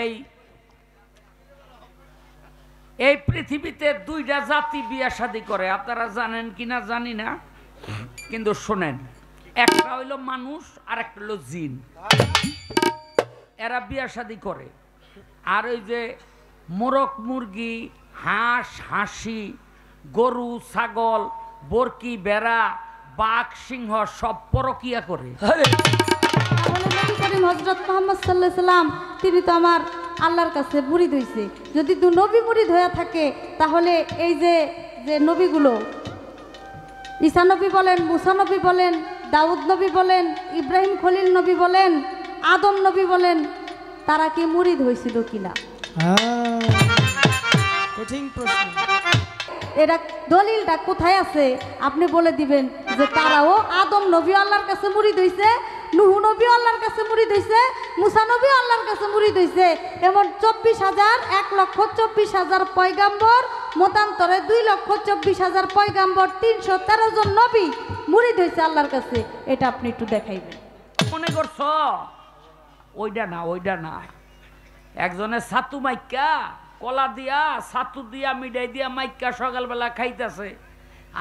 এই এই পৃথিবীতে দুইটা জাতি বিয়া শাদী করে, আপনারা জানেন কিনা জানি না, কিন্তু শোনেন, একটা হইল মানুষ আর একটা হইল জিন। এরা বিয়া শাদী করে। আর ওই যে মোরগ মুরগি, হাঁস হাঁসি, গরু ছাগল, বরকি বেড়া, বাঘ সিংহ সব পরকিয়া করে। হযরত মুহাম্মদ সাল্লাল্লাহু আলাইহি সাল্লাম তিনি তো আমার আল্লাহর কাছে মুরিদ হইছে। যদি দু নবী মুরিদ হয়ে থাকে তাহলে এই যে যে নবীগুলো, ঈসা নবী বলেন, মুসা নবী বলেন, দাউদ নবী বলেন, ইব্রাহিম খলিল নবী বলেন, আদম নবী বলেন, তারা কি মুরিদ হয়েছিল কিনা? কঠিন প্রশ্ন। এটা দলিলটা কোথায় আছে আপনি বলে দিবেন যে তারাও আদম নবী আল্লাহর কাছে মুরিদ হইছে, নূহ নবী আল্লাহর কাছে মুরিদ হইছে, মুসা নবী আল্লাহর কাছে মুরিদ হইছে। এমন 24,000 1,24,000 পয়গাম্বর, মতান্তরে 2,24,000 পয়গাম্বর, 313 জন নবী মুরিদ হইছে আল্লাহর কাছে। এটা আপনি একটু দেখাইবেন। মনে করছ ওইটা না, ওইটা না। একজনের ছাতু মাইকা কলা দিয়া ছাতু দিয়া মিডাই দিয়া মাইকা সকালবেলা খাইতেছে,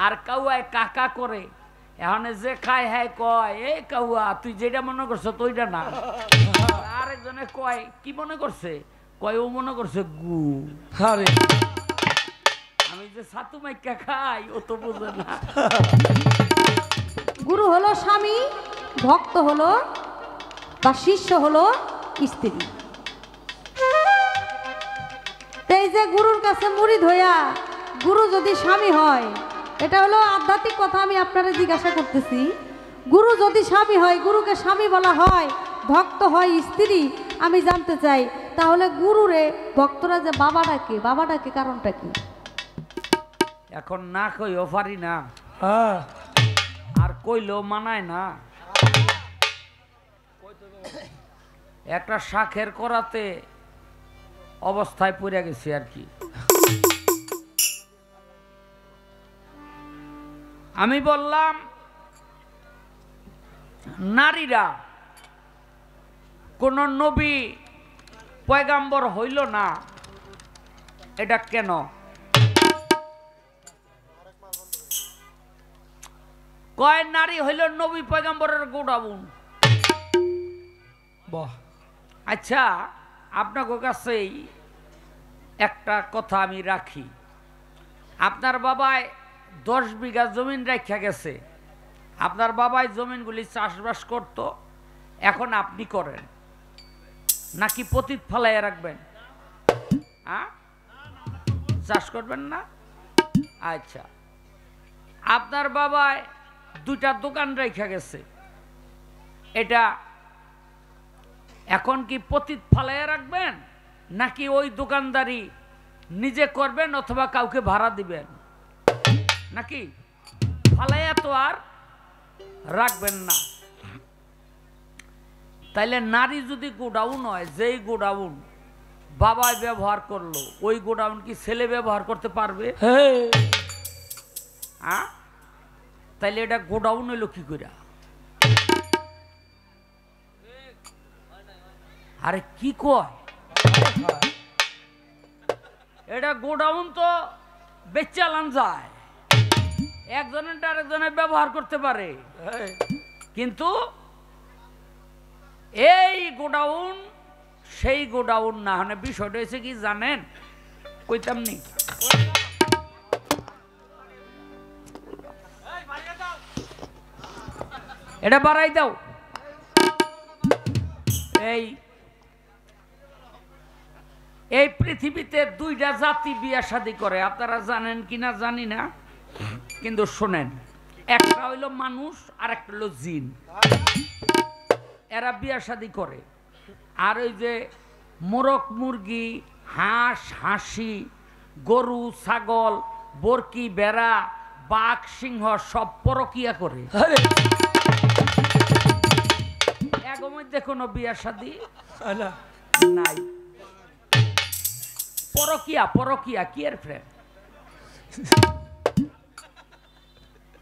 আর কাউয়ায় কাকা করে। এখন যে খায় হ্যাঁ কয়, এই কাউয়া তুই যেটা মনে করছো তোইটা না। আরেকজনে কয় কি মনে করছে, কয় ও মনে করছে গু। আরে আমি যে ছাতু মাইকা খাই ও তো বুঝে না। গুরু হলো স্বামী, ভক্ত হলো বা শিষ্য হলো স্ত্রী। এই যে গুরুর কাছে মুরিদ হইয়া গুরু যদি স্বামী হয়, এটা হলো আধ্যাত্মিক কথা, আমি আপনারা জিজ্ঞাসা করতেছি। গুরু যদি স্বামী হয়, গুরুকে স্বামী বলা হয়, ভক্ত হয় স্ত্রী, আমি জানতে চাই তাহলে গুরুরে ভক্তরা যে বাবা ডাকে, বাবা ডাকে কারণটা কি? এখন না কইও পারি না, আর কইলেও মানায় না। একটা শাখের করাতে অবস্থায় পড়ে গেছি আর কি। আমি বললাম নারীরা কোন নবী পয়গাম্বর হইল না, এটা কেন? কয় নারী হইল নবী পয়গাম্বরের গোডাউন। বাহ, আচ্ছা, আপনার কাছেই একটা কথা আমি রাখি। আপনার বাবায় 10 বিঘা জমিন রাখা গেছে, আপনার বাবাই জমিনগুলি চাষবাস করত, এখন আপনি করেন নাকি পতিত ফেলাইয়া রাখবেন? হ্যাঁ, চাষ করবেন না? আচ্ছা, আপনার বাবায় 2টা দোকান রাখা গেছে, এটা এখন কি পতিত ফালাইয়া রাখবেন নাকি ওই দোকানদারি নিজে করবেন অথবা কাউকে ভাড়া দিবেন? নাকি ফালাইয়া তো আর রাখবেন না। তাইলে নারী যদি গোডাউন হয়, যেই গোডাউন বাবাই ব্যবহার করলো, ওই গোডাউন কি ছেলে ব্যবহার করতে পারবে? হ্যাঁ, তাইলে এটা গোডাউন হইল কি করে? আরে কি কয়, এটা গোডাউন তো বেচালান যায়, একজনের আরেকজনের ব্যবহার করতে পারে, কিন্তু এই গোডাউন সেই গোডাউন না। মানে বিষয়টা হয়েছে কি জানেন, কইতাম নি, এটা বাড়াই দাও। এই পৃথিবীতে দুইটা জাতি বিয়া শাদী করে, আপনারা জানেন কিনা জানি না, কিন্তু শোনেন, একটা হইল মানুষ আর একটা হইল জিন। এরা বিয়া শাদী করে। আর ওই যে মোরগ মুরগি, হাঁস হাঁসি, গরু ছাগল, বরকি বেড়া, বাঘ সিংহ সব পরকিয়া করে। এর মধ্যে কোনো বিয়া শাদী নাই। পরকিয়া, পরকিয়া কি এর ফ্রেন্ড?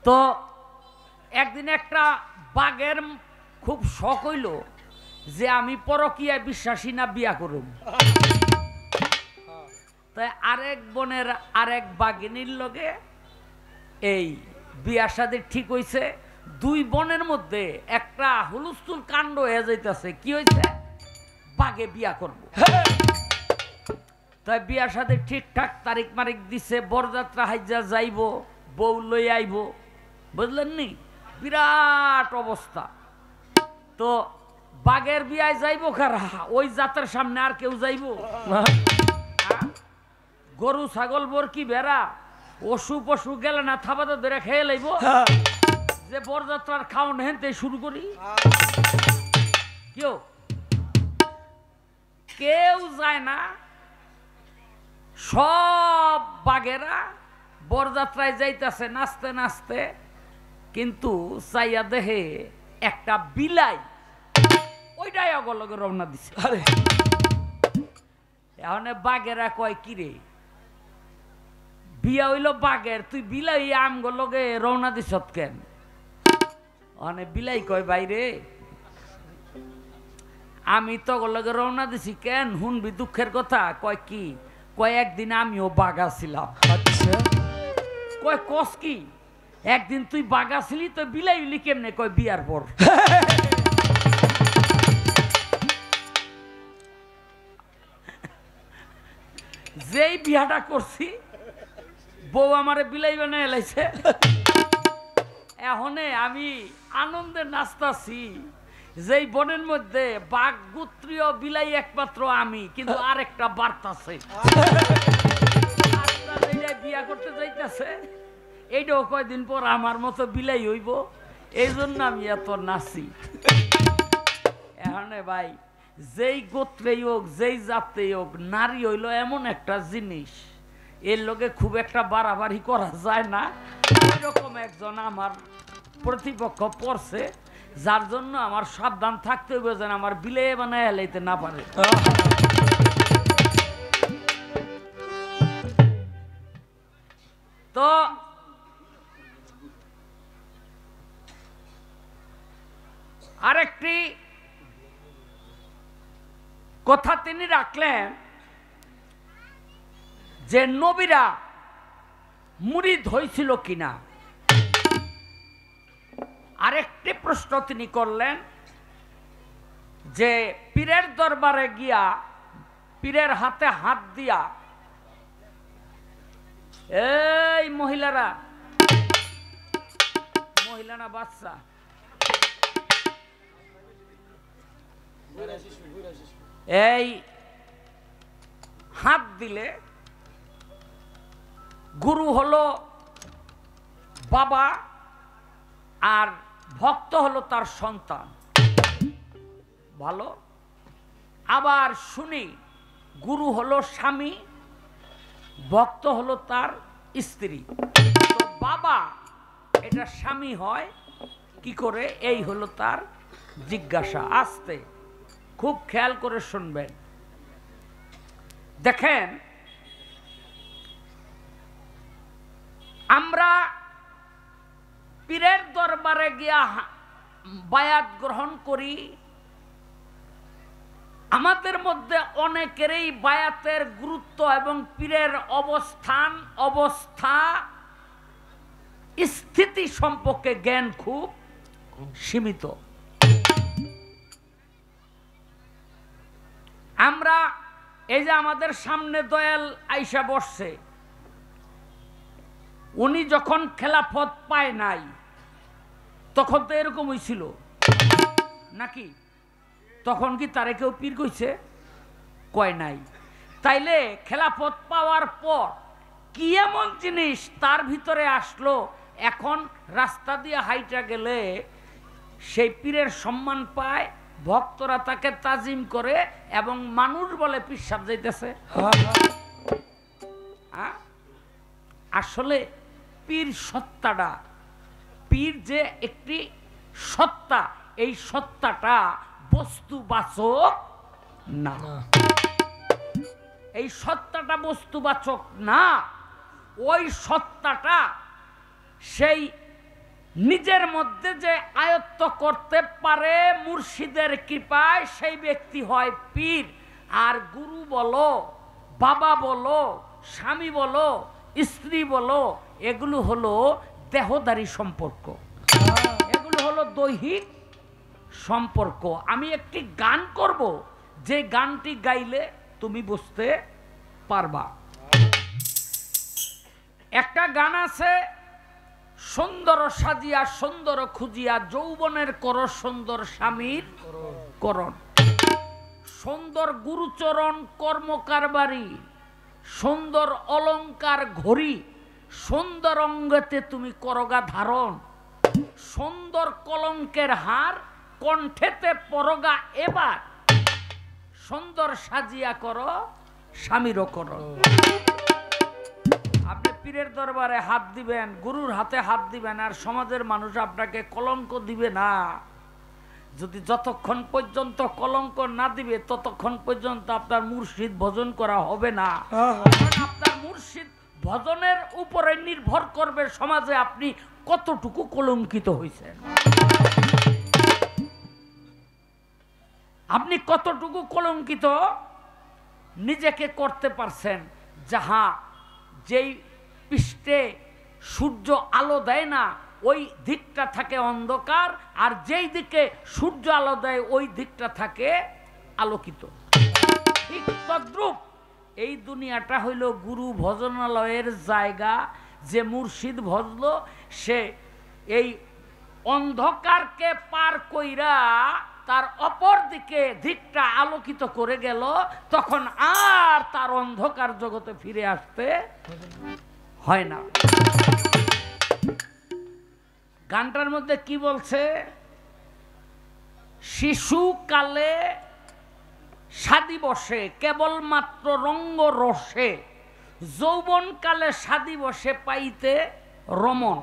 তো একদিন একটা বাঘের খুব শখ হইল, যে আমি পরকীয়ায় বিশ্বাসী না বিয়া করুম। তাই আরেক বোনের আরেক বাগিনীর লগে এই বিয়া শাদী ঠিক হইছে। দুই বোনের মধ্যে একটা হুলস্থুল কাণ্ড হয়ে যাইতেছে। কি হয়েছে? বাগে বিয়া করব। তাই বিয়া শাদী ঠিকঠাক তারিখ মারিক দিছে, বরযাত্রা হাইজা যাইব, বউ লই আইব, বুঝলেন নি? বিরাট অবস্থা। তো বাগের বিয়ায় যাইব কারা? ওই জাতের সামনে আর কেউ যাইব? গরু ছাগল বরকি বেড়া অসু পশু গেলে না থাবাতে ধরে খেয়ে লাইব যে বরযাত্রার খাওয়ান হেনতে শুরু করি। কেউ কেউ যায় না। সব বাগেরা বরযাত্রায় যাইতেছে নাচতে নাচতে, কিন্তু চাইয়া দেহে একটা বিলাই ওইটাই অগলগে রওনা দিছে। আরে এখন বাগেরা কয় কিরে বিয়া হইল বাগের, তুই বিলাই আমগলগে রওনা দিস কেন? অনে বিলাই কয় বাইরে আমি তো লগে রওনা দিছি কেন শুনবি দুঃখের কথা? কয় কি? কয় একদিন আমিও বাগা ছিলাম। আচ্ছা কয় কস কি? একদিন তুই বাগা ছিলি তো বিলাই হইলি কেমনে? কয় বিয়ার পর। যেই বিয়াটা করছি বউ আমারে বিলাই বানায় এলাইছে। এখনে আমি আনন্দে নাচতাছি, যেই বনের মধ্যে বাঘ গোত্রীয় বিলাই একমাত্র আমি, কিন্তু আরেকটা বার্তাছে বিয়া করতে যাইতেছে, এইটাও কয়দিন পর আমার মতো বিলাই হইব। এই জন্য আমি এত নাচি। এখানে ভাই যেই গোত্রেই হোক যেই জাতেই হোক, নারী হইল এমন একটা জিনিস এর লগে খুব একটা বাড়াবাড়ি করা যায় না। এরকম একজন আমার প্রতিপক্ষ পড়ছে, যার জন্য আমার সাবধান থাকতে হবে যেন আমার বিলে বানায় হেলাইতে না পারে। তো আরেকটি কথা তিনি রাখলেন যে নবীরা মুরিদ হয়েছিল কিনা। আরেকটি প্রশ্ন তিনি করলেন যে পীরের দরবারে গিয়া পীরের হাতে হাত দিয়া, এই মহিলারা, মহিলা না বাচ্চা, এই হাত দিলে গুরু হলো বাবা আর ভক্ত হলো তার সন্তান। ভালো। আবার শুনি গুরু হলো স্বামী, ভক্ত হলো তার স্ত্রী। তো বাবা এটা স্বামী হয় কি করে? এই হলো তার জিজ্ঞাসা। আস্তে খুব খেয়াল করে শুনবেন। দেখেন, আমরা পীরের দরবারে গিয়া বায়াত গ্রহণ করি, আমাদের মধ্যে অনেকেরই বায়াতের গুরুত্ব এবং পীরের অবস্থান অবস্থা স্থিতি সম্পর্কে জ্ঞান খুব সীমিত। আমরা এই যে আমাদের সামনে দয়াল আইসা বসছে, উনি যখন খেলাফত পায় নাই তখন তো এরকম হয়েছিল নাকি? তখন কি তারে কেউ পীর কইছে? কয় নাই। তাইলে খেলাফত পাওয়ার পর কি এমন জিনিস তার ভিতরে আসলো, এখন রাস্তা দিয়ে হাইটা গেলে সেই পীরের সম্মান পায়, ভক্তরা তাকে তাজিম করে এবং মানুষ বলে পীর সাহেব যাইতেছে। আসলে পীর সত্তাটা, পীর যে একটি সত্তা, এই সত্তাটা বস্তুবাচক না। এই সত্তাটা বস্তুবাচক না। ওই সত্তাটা সেই নিজের মধ্যে যে আয়ত্ত করতে পারে মুর্শিদের কৃপায় সেই ব্যক্তি হয় পীর। আর গুরু বলো, বাবা বলো, স্বামী বলো, স্ত্রী বলো, এগুলো হলো দেহদারী সম্পর্ক, এগুলো হলো দৈহিক সম্পর্ক। আমি একটি গান করব, যে গানটি গাইলে তুমি বুঝতে পারবা। একটা গান আছে, সুন্দর সাজিয়া সুন্দর খুঁজিয়া যৌবনের কর সুন্দর স্বামীর করণ। সুন্দর গুরুচরণ কর্মকারবারি, সুন্দর অলংকার ঘড়ি, সুন্দর অঙ্গতে তুমি করগা ধারণ, সুন্দর কলঙ্কের হার কণ্ঠেতে পরগা এবার, সুন্দর সাজিয়া করো স্বামীরও করো। আপনি পীরের দরবারে হাত দিবেন, গুরুর হাতে হাত দিবেন, আর সমাজের মানুষ আপনাকে কলঙ্ক দিবে না। যদি যতক্ষণ পর্যন্ত কলঙ্ক না দিবে ততক্ষণ পর্যন্ত আপনার মুর্শিদ ভজন করা হবে না। কারণ আপনার মুর্শিদ ভজনের উপরে নির্ভর করবে সমাজে আপনি কতটুকু কলঙ্কিত হয়েছেন, আপনি কতটুকু কলঙ্কিত নিজেকে করতে পারছেন। যাহা যেই পৃষ্ঠে সূর্য আলো দেয় না ওই দিকটা থাকে অন্ধকার, আর যেই দিকে সূর্য আলো দেয় ওই দিকটা থাকে আলোকিত। ঠিক তদ্রূপ এই দুনিয়াটা হইল গুরু ভজনালয়ের জায়গা। যে মুর্শিদ ভজল সে এই অন্ধকারকে পার কইরা তার অপর দিকে দিকটা আলোকিত করে গেল, তখন আর তার অন্ধকার জগতে ফিরে আসতে হয় না। গানটার মধ্যে কি বলছে? শিশুকালে সাদি বসে কেবলমাত্র রঙ্গ রসে, যৌবনকালে সাদি বসে পাইতে রমন।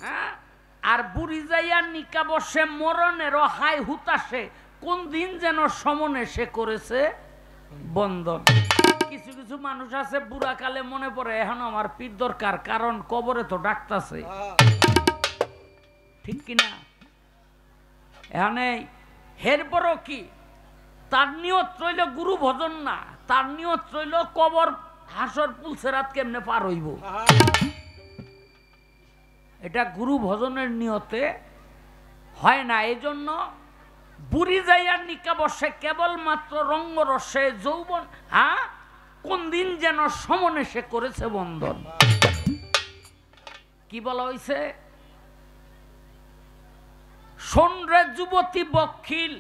হ্যাঁ, আর বুড়ি যাইয়া নিকা বসে মরণেরও হাই হুতাশে, কোন দিন যেন সমনে সে করেছে বন্ধন। কিছু কিছু মানুষ আছে বুড়া কালে মনে পড়ে এখন আমার পীর দরকার, কারণ কবরে তো ডাকতাছে, ঠিক কিনা? এখানে এরপরও কি তার নিয়ত রইল গুরু ভজন না, তার নিয়ত রইল কবর হাসর পুলসেরাত কেমনে পার হইব। এটা গুরু ভজনের নিয়তে হয় না। এই জন্য বুড়ি যাইয়ার নিকা বসে কেবলমাত্র রঙ্গ রসে, যৌবন হ্যাঁ কোন দিন যেন সমনে সে করেছে বন্ধন। কি বলা হইছে? শোন রে যুবতী বখিল,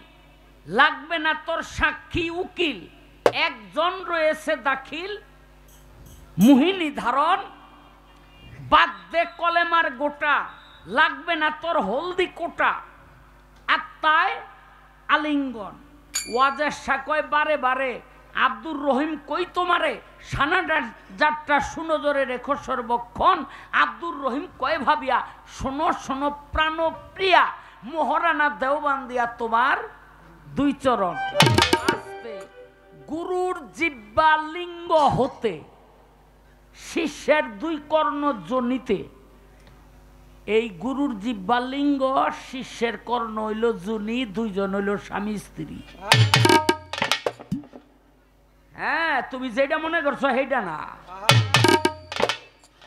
লাগবে না তোর সাক্ষী উকিল, একজন রয়েছে দাখিল মোহিনী ধারণ, বাদ দে কলেমার গোটা, লাগবে না তোর হলদি কোটা, আত্মায় আলিঙ্গন। ওয়াজের সাকয় বারে বারে আব্দুর রহিম কই তোমারে, সানাডার যাত্রা শুনো জোরে রেখো সর্বক্ষণ, আব্দুর রহিম কয় ভাবিয়া শোনো শোনো প্রাণ প্রিয়া, মোহরানা দেওবান্দিয়া তোমার দুই চরণ। আস্তে গুরুর জিব্বা লিঙ্গ হতে, শিষ্যের দুই কর্ণ জনিতে। এই গুরুর জিব্বা লিঙ্গ, শিষ্যের কর্ণ হইল জনি, দুইজন হইল স্বামী স্ত্রী। হ্যাঁ, তুমি যেটা মনে করছো সেইটা না,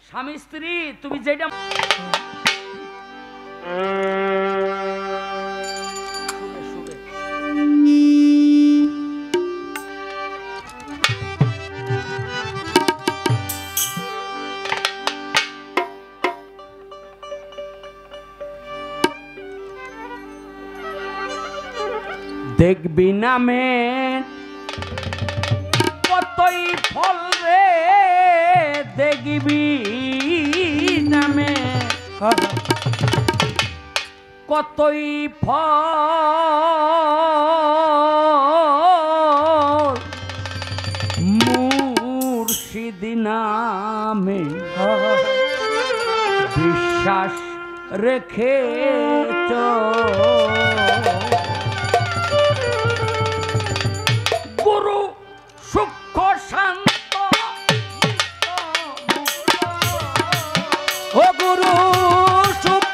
স্বামী স্ত্রী তুমি যেটা দেখবি নামে কতই ফল রে, দেখবি নামে কতই ফল, মুর্শিদ নামে বিশ্বাস রেখে গুরু সূক্ষ্ম শান্ত, ও গুরু সূক্ষ্ম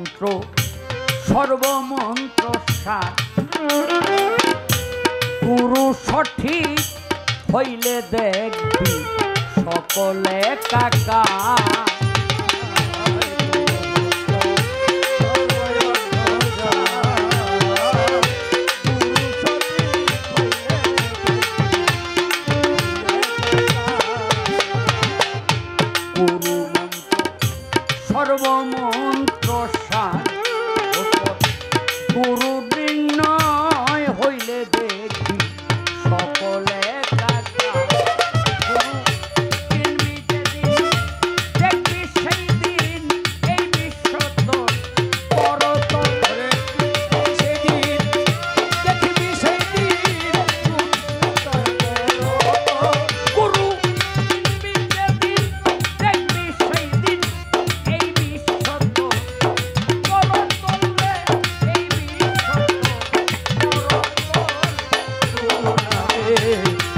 মন্ত্র সর্বমন্ত্র সার গুরু সঠিক হইলে দেখবি সকলে কাকা সর্বমন্ত্র সার গুরু নির্ণয় হইলে দেখবি সকলে কাকা গুরু চিনবি যেদিন দেখবি সেই দিন এই বিশ্ব তোর পরতল সেদিন দেখবি সেই দিন গুরু চিনবি যেদিন দেখবি সেই দিন এই বিশ্ব তোর পরতল রে এই বিশ্ব তোর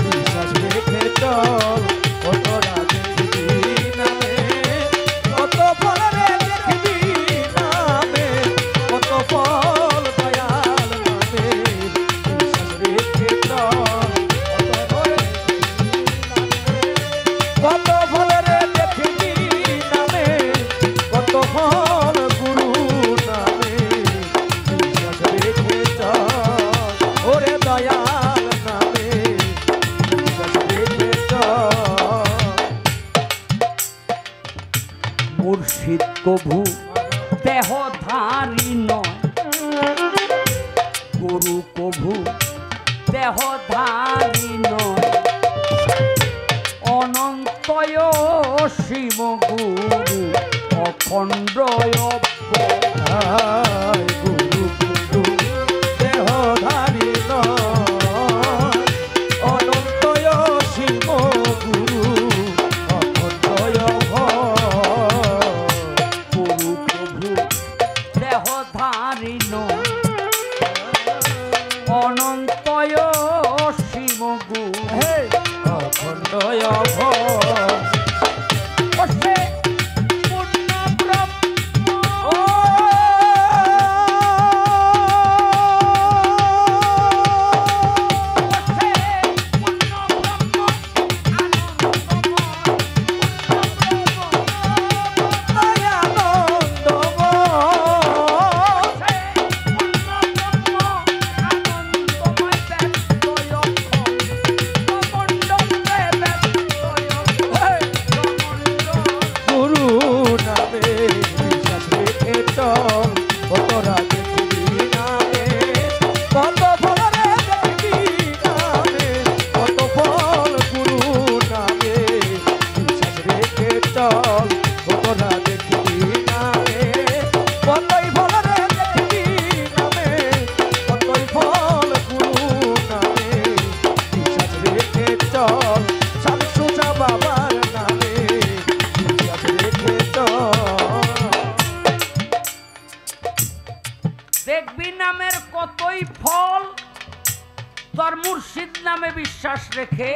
বিশ্বাস রেখে চল কত রাতে দেখবি নামে কত ফল রে দেখবি নামে কত ফল দয়াল নামে বিশ্বাস রেখে চল কত ফল রে দেখবি নামে কত ফল গুরু নামে বিশ্বাস রেখে চল ওরে দয়াল নামে বিশ্বাস রেখে চল মুর্শিদ কভু দেহধারী নয় গুরু কভু দেহধারী নয় অনন্তয় শিব গুরু অখণ্ডয় আয় গুরু গুরু দেহধারী নয় অনন্তয় শিব গুরু অখণ্ডয় গুরু কভু দেহধারী নয় অনন্তয় শিব গুরু অখণ্ডয় বসে পূর্ণ ব্রহ্ম বসে পূর্ণ ব্রহ্ম আনন্দময় পূর্ণ ব্রহ্ম বসে পূর্ণ ব্রহ্ম আনন্দময় ব্যক্তয় কমণ্ডল রে ব্যক্তয় গুরু নামে বিশ্বাস রেখে চল কত রাতে দেখবি নামে কত ফল রে দেখবি নামে কত ফল গুরু নামে বিশ্বাস রেখে চল কত রাতে দেখবি নামে কতই ফল রে দেখবি নামে কতই ফল গুরু নামে বিশ্বাস রেখে চল শামসুজা বাবার নামে বিশ্বাস রেখে চল দেখবি নামের কতই ফল তোর মুর্শিদ নামে বিশ্বাস রেখে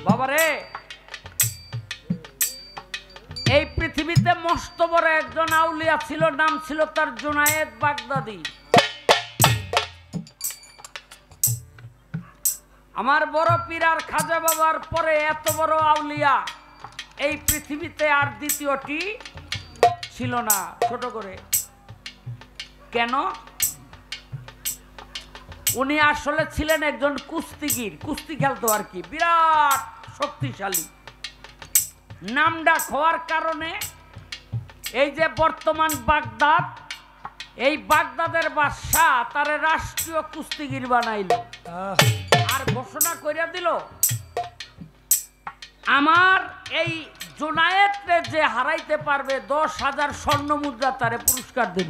বাবারে এই পৃথিবীতে মস্ত বড় একজন আউলিয়া ছিল, নাম ছিল তার জুনায়েদ বাগদাদি। আমার বড় পীর আর খাজা বাবার পরে এত বড় আউলিয়া এই পৃথিবীতে আর দ্বিতীয়টি ছিল না। ছোট করে কেন? উনি আসলে ছিলেন একজন কুস্তিগির, কুস্তি খেলতো আর কি, বিরাট শক্তিশালী। নামডাক হওয়ার কারণে এই যে বর্তমান বাগদাদ, এই বাগদাদের বাদশাহ তারে রাষ্ট্রীয় কুস্তিগির বানাইল আর ঘোষণা কইরা দিল, আমার এই জুনায়েদকে যে হারাইতে পারবে 10,000 স্বর্ণ মুদ্রা তারে পুরস্কার দেব।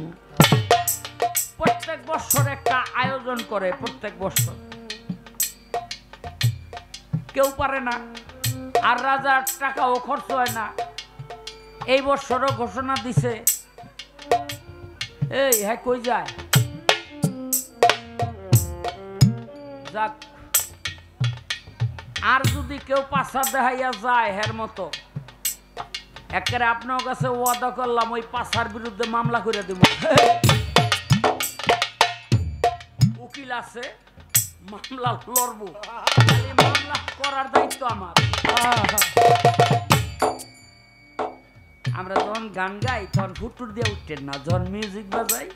প্রত্যেক বছর একটা আয়োজন করে, প্রত্যেক বছর কেউ পারে না, আর রাজার টাকাও খরচ হয় না। এই বছরও ঘোষণা দিছে, এই হ্যাঁ কই যায় যাক, আর যদি কেউ পাশা দেখাইয়া যায় হের মতো একেবারে আপনার কাছে ওয়াদা করলাম ওই পাশার বিরুদ্ধে মামলা করে দেব। উকিল আছে, মামলা লড়বো, খালি মামলা করার দায়িত্ব আমার। আমরা যখন গান গাই তখন ফুটুর দিয়ে উঠতেন না, যখন মিউজিক বাজাই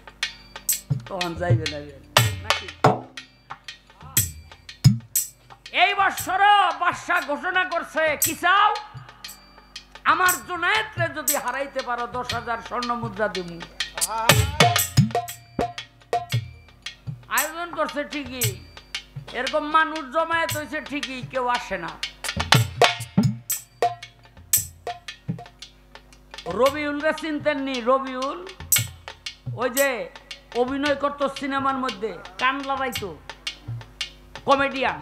তখন যাইবে না নাকি? এই বছর বাদশা ঘোষণা করছে কি চাও, আমার জুনায়েদরে যদি হারাইতে পারো 10,000 স্বর্ণ মুদ্রা দিব। আয়োজন করছে ঠিকই, এরকম মানুষ জমায়েত হয়েছে ঠিকই, কেউ আসে না। রবিউল রে চিনতেননি? রবিউল ওই যে অভিনয় করতো সিনেমার মধ্যে, কান লড়াইতো, কমেডিয়ান।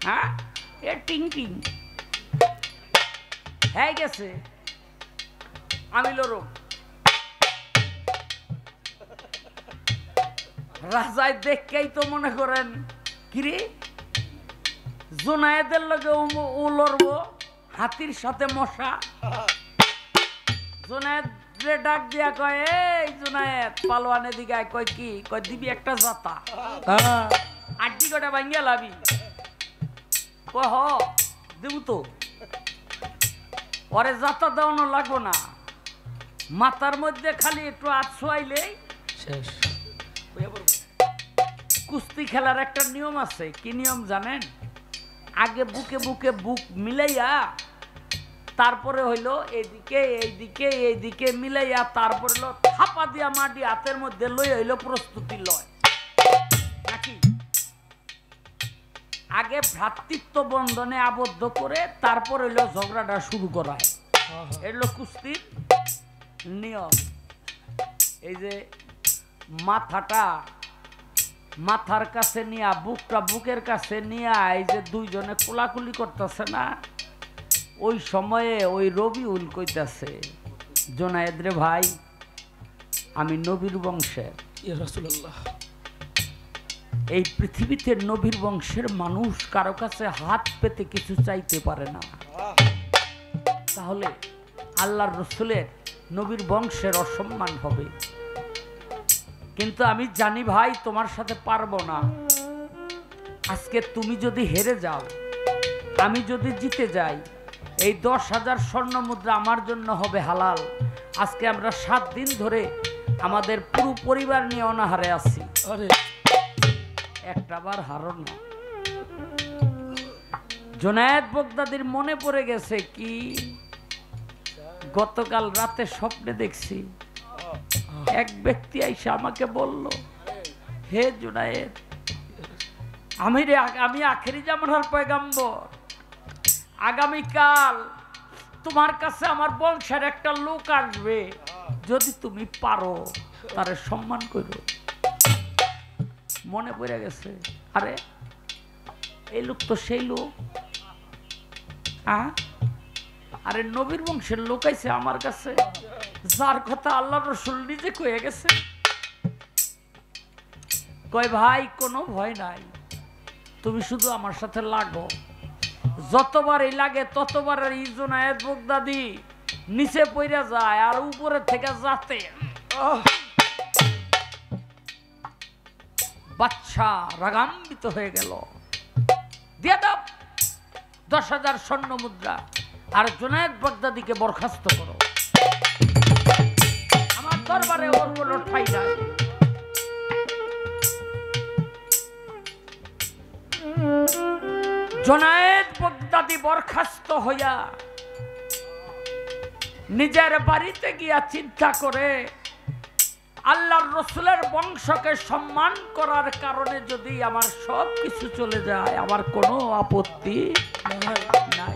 হ্যাঁ, এ টিং টিং হ্যাঁ গেছে, আমি লড়ো। রাজায় দেখেই তো মনে করেন কিরে জুনায়েদের লগে ও লড়বো, হাতির সাথে মশা। জুনায়েদ রে ডাক দিয়া কয়, এই জুনায়েদ পালোয়ানের দিকে আয়। কয় কি? কয় দিবি একটা জাতা, আড্ডি কটা ভাঙ্গিয়া লাবি। কয় হ দেবু তো। পরে জাতা দেওয়ানো লাগবো না, মাথার মধ্যে খালি একটু আছুয়াইলেই শেষ। কুস্তি খেলার একটা নিয়ম আছে। কি নিয়ম জানেন? আগে বুকে বুকে বুক মিলাইয়া, তারপরে হইলো এইদিকে এইদিকে এইদিকে মিলাইয়া, তারপরে হলো থাপা দিয়া মাটি হাতের মধ্যে লই হইলো প্রস্তুতি লয় নাকি? আগে ভ্রাতৃত্ব বন্ধনে আবদ্ধ করে তারপর হইলো ঝগড়াটা শুরু করা। এগুলো কুস্তির নিয়ম। এই যে মাথাটা মাথার কাছে নিয়া, বুকটা বুকের কাছে নিয়া, এই যে দুইজনে কোলাকুলি করতেছে না, ওই সময়ে ওই রবিউল কইতাছে, জুনায়েদ রে ভাই, আমি নবীর বংশের, ইয়া রাসূলুল্লাহ, এই পৃথিবীতে নবীর বংশের মানুষ কারো কাছে হাত পেতে কিছু চাইতে পারে না। তাহলে আল্লাহর রসুলের নবীর বংশের অসম্মান হবে। কিন্তু আমি জানি ভাই তোমার সাথে পারবো না। আজকে তুমি যদি হেরে যাও, আমি যদি জিতে যাই, এই 10,000 স্বর্ণ মুদ্রা আমার জন্য হবে হালাল। আজকে আমরা 7 দিন ধরে আমাদের পুরো পরিবার নিয়ে অনাহারে আছি। আরে একটাবার হারো না। জুনায়েদ বাগদাদির মনে পড়ে গেছে কি, গতকাল রাতে স্বপ্নে দেখছি এক ব্যক্তি আইসা আমাকে বলল, হে জুনায়েদ, আমি আখেরি জামানার পয়গাম্বর, আগামীকাল তোমার কাছে আমার বংশের একটা লোক আসবে, যদি তুমি পারো তারে সম্মান করো। মনে পড়ে গেছে, আরে এই লোক তো সেই লোক। আরে নবীর বংশের লোক আইছে আমার কাছে, যার কথা আল্লাহ রসুল নিজে কয়ে গেছে। কয় ভাই কোনো ভয় নাই, তুমি শুধু আমার সাথে লাগো, যতবারই লাগে ততবার এই জুনায়েদ বাগদাদি নিচে পইরা যায় আর উপরে থেকে যাতে। বাচ্চা রাগান্বিত হয়ে গেল, দিয়ে দাও 10,000 স্বর্ণ মুদ্রা, আর জুনায়েদ বাগদাদিকে বরখাস্ত করো, আমার দরবারে ওর কোনো ঠাঁই নাই। জুনায়েদ বাগদাদি বরখাস্ত হইয়া নিজের বাড়িতে গিয়া চিন্তা করে, আল্লাহর রসুলের বংশকে সম্মান করার কারণে যদি আমার সব কিছু চলে যায়, আমার কোনো আপত্তি নাই।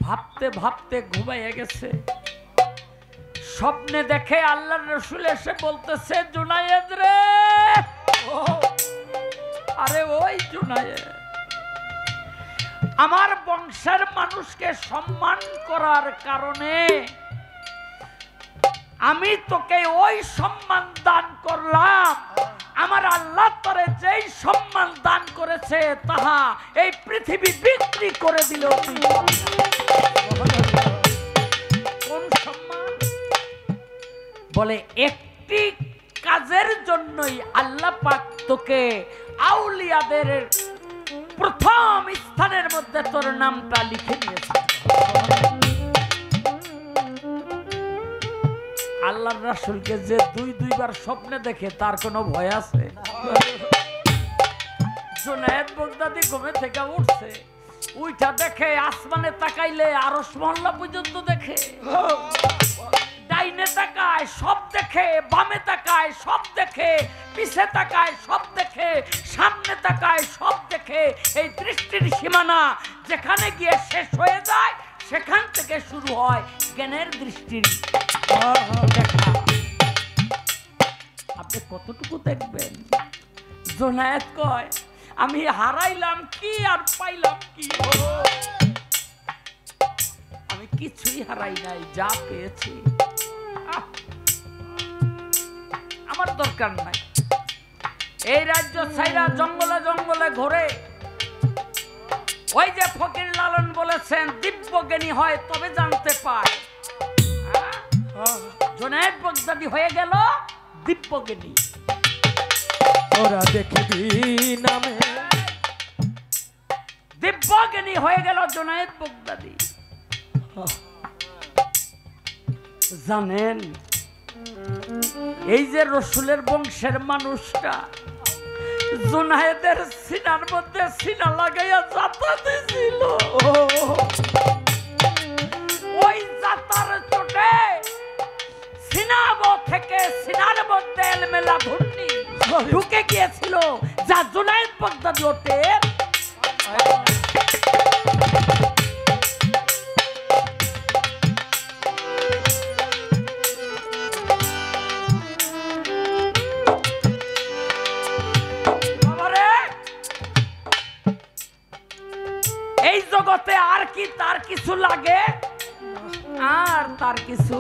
ভাবতে ভাবতে ঘুমাইয়া গেছে। স্বপ্নে দেখে আল্লাহর রসুল এসে বলতেছে, জুনায়েদ রে, আরে ওই জুনায়েদ, আমার বংশের মানুষকে সম্মান করার কারণে আমি তোকে ওই সম্মান দান করলাম, আমার আল্লাহ তোরে যেই সম্মান দান করেছে তাহা এই পৃথিবী বিক্রি করে দিল। বলে একটি কাজের জন্যই আল্লাহ পাক তোকে আউলিয়াদের প্রথম স্থানের মধ্যে তোর নামটা লিখে দিয়েছে। আল্লাহর রাসূলকে যে দুইবার স্বপ্নে দেখে তার কোনো ভয় আছে? জুনায়েদ বাগদাদি ঘুমে থেকে উঠছে, উইটা দেখে আসমানে তাকাইলে আরশ মহল্লা পর্যন্ত দেখে, ডাইনে তাকায় সব দেখে, বামে তাকায় সব দেখে, পিছে তাকায় সব দেখে, সামনে তাকায় সব দেখে। এই দৃষ্টির সীমানা যেখানে গিয়ে শেষ হয়ে যায় সেখান থেকে শুরু হয় জ্ঞানের দৃষ্টির দেখা। আপনি কতটুকু দেখবেন? জুনায়েদ কয় আমি হারাইলাম কি আর পাইলাম কি? আমি কিছুই হারাই নাই, যা পেয়েছি আমার দরকার নাই। এই রাজ্য ছাইরা জঙ্গলে জঙ্গলে ঘুরে, ওই যে ফকির লালন বলেছেন দিব্যজ্ঞানী হয় তবে জানতে পায়। জুনায়েদ বাগদাদি হয়ে গেল দিব্যজ্ঞানী। ওরা দেখবি নামে দিব্যজ্ঞানী হয়ে গেল জুনায়েদ বাগদাদি। জানেন এই যে রসুলের বংশের মানুষটা জুনায়েদের সিনার মধ্যে সিনা লাগাইয়া যাতা দিছিল, ওই যাতার চোটে সিনাব থেকে সিনার মধ্যে এলমেলা ধুন্নি ঢুকে গিয়েছিল, যা জুনায়েদ বাগদাদি ওঠে। এই জগতে আর কি তার কিছু লাগে? আর তার কিছু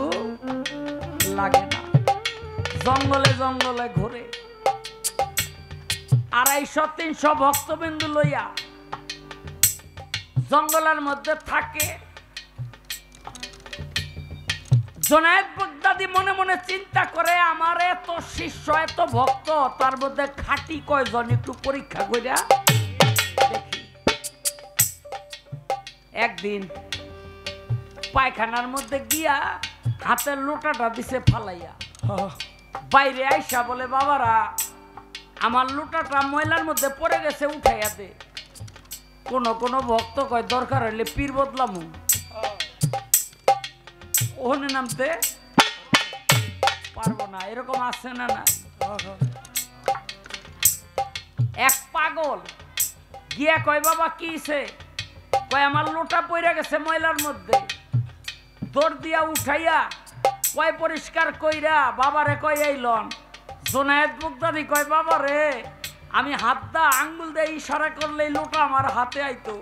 লাগে না। জঙ্গলে জঙ্গলে ঘুরে 250-300 ভক্তবিন্দু লইয়া জঙ্গলের মধ্যে থাকে। জুনায়েদ বাগদাদি মনে মনে চিন্তা করে আমার এত শিষ্য এত ভক্ত, তার মধ্যে খাঁটি কয়জন একটু পরীক্ষা কইরা দেখি। একদিন পায়খানার মধ্যে গিয়া হাতের লোটাটা দিছে ফালাইয়া, বাইরে আইসা বলে বাবারা আমার লোটাটা ময়লার মধ্যে পড়ে গেছে, উঠাইয়া দে। কোন কোন ভক্ত কয় দরকার হইলে পীর বদলামু, ওখানে নামতে পারবো না, এরকম আছে না? না, এক পাগল গিয়া কয় বাবা কিছে? কয় আমার লোটা পড়ে গেছে ময়লার মধ্যে। দৌড় দিয়া উঠাইয়া কয় পরিষ্কার কইরা বাবারে কয় আইলন। জুনায়েদ বাগদাদি কয় বাবারে আমি হাত দা আঙ্গুল দিয়ে ইশারা করলে লোটা আমার হাতে আইতো,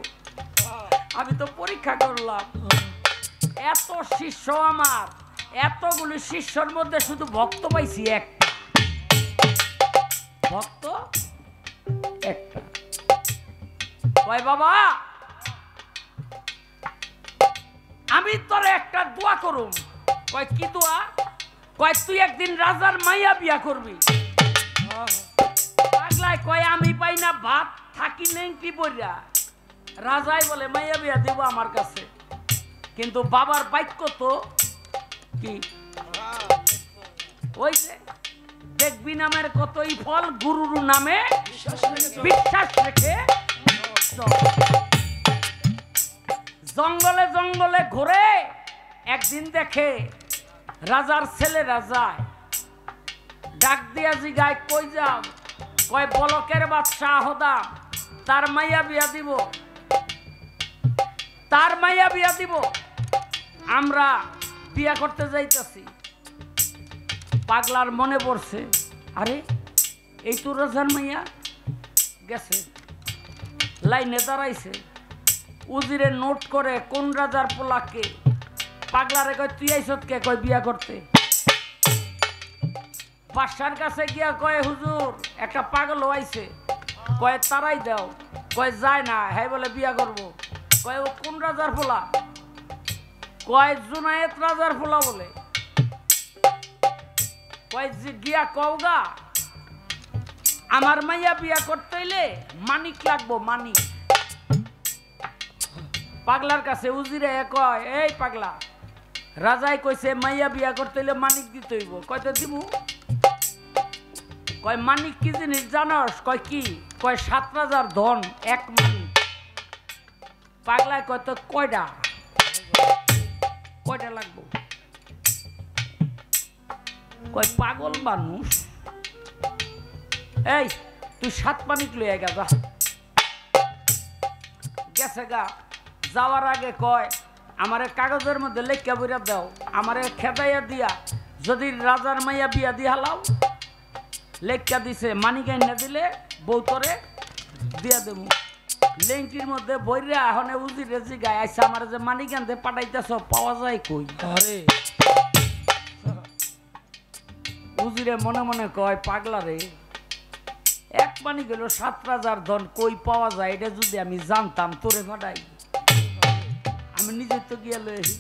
আমি তো পরীক্ষা করলাম। এত শিষ্য আমার, এতগুলো শিষ্যর মধ্যে শুধু ভক্ত পাইছি একটা, ভক্ত একটা। কয় বাবা আমি তোরে একটা দোয়া করুম। কয় কি দোয়া? কয় তুই একদিন রাজার মাইয়া বিয়া করবি। পাগলায় কয় আমি পাই না ভাত, থাকি নেংটি পড়িয়া। রাজাই বলে মাইয়া বিয়া দিব আমার কাছে, কিন্তু বাবার বাক্য তো কি ওই যে দেখবি নামের কতই ফল, গুরুর নামে বিশ্বাস রেখে। জঙ্গলে জঙ্গলে ঘুরে একদিন দেখে রাজার ছেলেরা যায়, ডাক দিয়া জিগায় কই যাও? কয় বলকের বাদশা আহদাম তার মাইয়া বিয়া দিব, তার মাইয়া বিয়া দিব, আমরা বিয়া করতে যাইতেছি। পাগলার মনে পড়ছে আরে এই তো রাজার মাইয়া গেছে, লাইনে দাঁড়াইছে, উজিরে নোট করে কোন রাজার পোলাকে। পাগলারে কয় তুই আইছত কে? কয় বিয়া করতে। বাদশার কাছে গিয়া কয় হুজুর একটা পাগল আইছে, কয় তারাই দাও। কয় যায় না, হ্যাঁ বলে বিয়া করব। কয় ও কোন রাজার পোলা? কয় জুনায়েদ রাজার পোলা বলে। কয় যে গিয়া কওগা আমার মাইয়া বিয়া করতে হইলে মানিক লাগবো, মানিক। পাগলার কাছে উজিরে কয় এই পাগলা, রাজাই কইছে মাইয়া বিয়া করতে হইলে মানিক দিতে হইব। কয় তো দিমু। কয় মানিক কি জিনিস জানস? কয় কি? কয় 7 রাজার ধন এক মানিক। পাগলায় কয় তো কয়টা কয়টা লাগবো? কয় পাগল মানুষ, এই তুই 7 মানিক লইয়া গা যা। গেছে গা, যাওয়ার আগে কয় আমারে কাগজের মধ্যে লেখা বইরা দাও, আমারে খেদাইয়া দিয়া যদি রাজার মাইয়া বিয়া দিয়া হালাও। লেখা দিছে মানিক আইনা দিলে বউ তরে দিয়া দেবো। লেংটির মধ্যে বইরা এখন উজিরে জিগায় আইসা আমার যে মানিক আনতে পাঠাইতেছ পাওয়া যায় কই? আরে উজিরে মনে মনে কয় পাগলা রে, এক মানিক গেল 7 রাজার ধন কই পাওয়া যায়, এটা যদি আমি জানতাম তোরে ফাটাই আমি নিজে তো গিয়া লই আসি।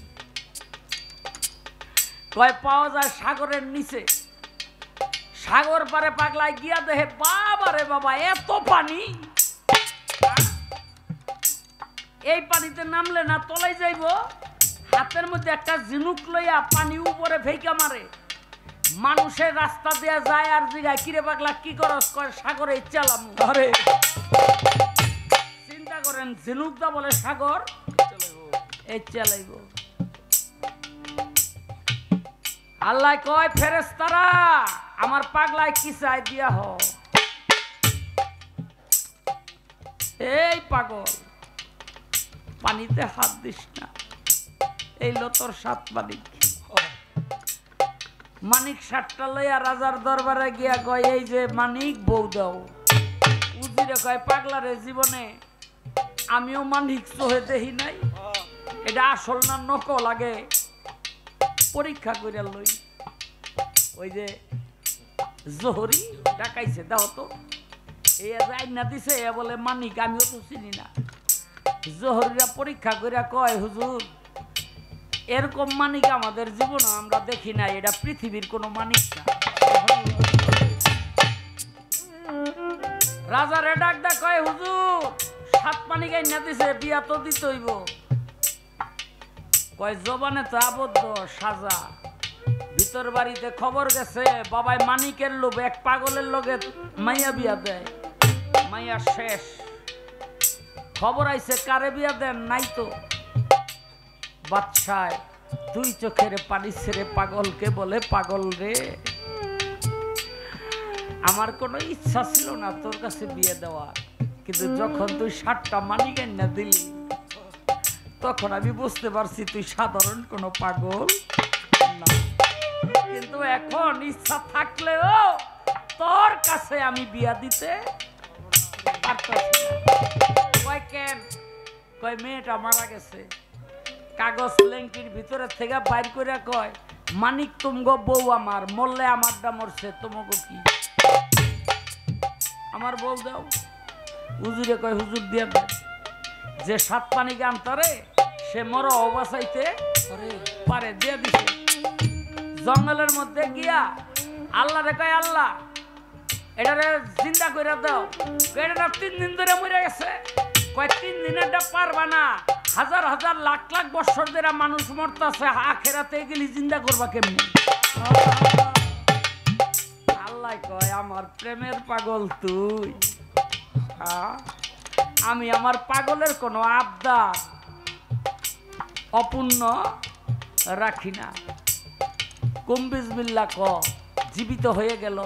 কয় পাওয়া যায় সাগরের নিচে। সাগর পারে পাগলায় গিয়া দেখে বাবা রে বাবা এত পানি, এই পানিতে নামলে না তলাই যাইব। হাতের মধ্যে একটা ঝিনুক লইয়া পানি উপরে ফেইকা মারে। মানুষের রাস্তা দেয়া যায় আর জিগায় কিরে পাগলা কি করস? কয় সাগরে চালাম। আরে চিন্তা করেন, ঝিনুক দা বলে সাগর এই চালাইব। আল্লাহ কয় ফেরেশতারা আমার পাগলায় কি চাই দিয়া হ। এই পাগল পানিতে হাত দিস না, এই লতর 7 মানিক। মানিক 7টা লইয়া রাজার দরবারে গিয়া কয় এই যে মানিক বউ দাও। উজিরে কয় পাগলা রে, জীবনে আমিও মানিক চোহে দেখি নাই, এটা আসল না নকল লাগে পরীক্ষা করে লই। ওই যে জহরি ডাকাইছে দাও তো, এই আইনা দিছে এ বলে মানিক, আমিও তো চিনি না। জহরিরা পরীক্ষা করে কয় হুজুর এরকম মানিক আমাদের জীবনে আমরা দেখি নাই, এটা পৃথিবীর কোনো মানিক না। রাজারে ডাক দা কয় হুজুর 7 মানিক আইনা দিছে, বিয়া তো দিতে হইব। কয় জবানে তো আবদ্ধ সাজা, ভিতর বাড়িতে খবর গেছে বাবাই মানিকের লোভ এক পাগলের লগে মাইয়া বিয়া দেয়, মাইয়া শেষ। খবর আইছে কারে বিয়া দেন নাই তো। বাদশায় 2 চোখের পানি ছেড়ে পাগলকে বলে পাগল রে, আমার কোনো ইচ্ছা ছিল না তোর কাছে বিয়ে দেওয়ার, কিন্তু যখন তুই 7টা মানিক আইনা দিলি তখন আমি বুঝতে পারছি তুই সাধারণ কোনো পাগল না। কিন্তু এখন ইচ্ছা থাকলেও তোর কাছে আমি বিয়া দিতে পারতাছি না। কয় কেন? কয় মেয়েটা মারা গেছে। কাগজ লেংটির ভিতরে থেকে বাইর করে কয় মানিক তুমগো বউ আমার, মরলে আমারটা মরছে, তোমাকে কি? আমার বউ দাও। হুজুরে কয় হুজুর দিয়া দেন, যে 7 পানিকে আনতারে সে মর অবাসাইতে পারে, দিয়ে দিছে। জঙ্গলের মধ্যে গিয়া আল্লাহ রে কয় আল্লাহ এটারে জিন্দা করে দাও। এটা 3 দিন ধরে মরে গেছে। কয় 3 দিনেরটা পারবা না, 1000 1000 লাখ লাখ বছর ধরে মানুষ মরতাছে, আখেরাতে গেলি জিন্দা করবা কেমনি? আল্লাহ কয় আমার প্রেমের পাগল তুই, আমি আমার পাগলের কোনো আবদার অপূর্ণ রাখি না। কুম্বিজবিল্লা ক জীবিত হয়ে গেল।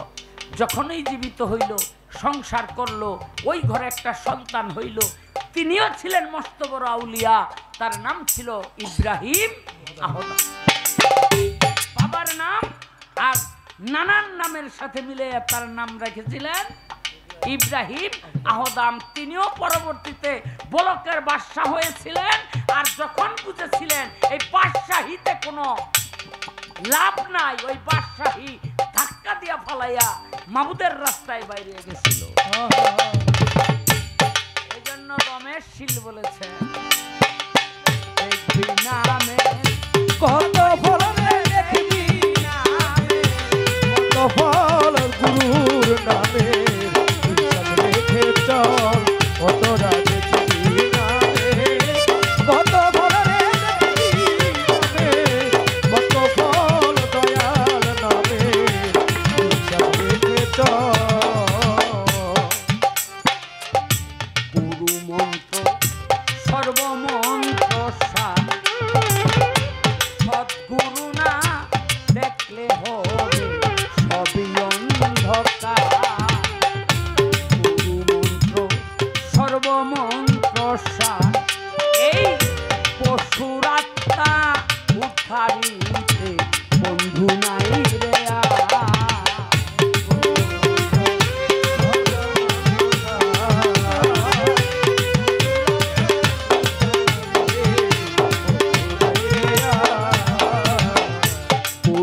যখনই জীবিত হইল সংসার করলো, ওই ঘরে একটা সন্তান হইল। তিনিও ছিলেন মস্ত বড় আউলিয়া, তার নাম ছিল ইব্রাহিম আহদা। বাবার নাম আর নানান নামের সাথে মিলে তার নাম রেখেছিলেন ইব্রাহিম আহদাম। তিনিও পরবর্তীতে বলকের বাদশা হয়েছিলেন। আর যখন বুঝেছিলেন এই বাদশাহীতে কোনো লাভ নাই, ওই বাদশাহী ধাক্কা দিয়া ফালাইয়া মাহমুদের রাস্তায় বাইরে গেছিল। এই জন্য রমেশ শীল বলেছে নামে কত ফলনে দেখবি নামে, কত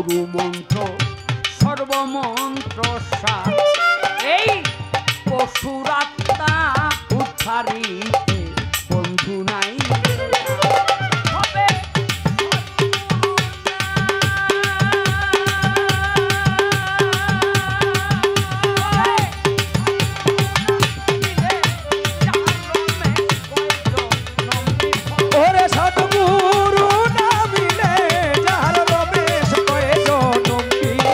গুরু মন্ত্র সর্বমন্ত্র সার। এই পশুর আত্মা উদ্ধারিতে বন্ধু নাই হবে ওরে সতগুরু না মিলে যার রমেশ কয়ে জনম দিব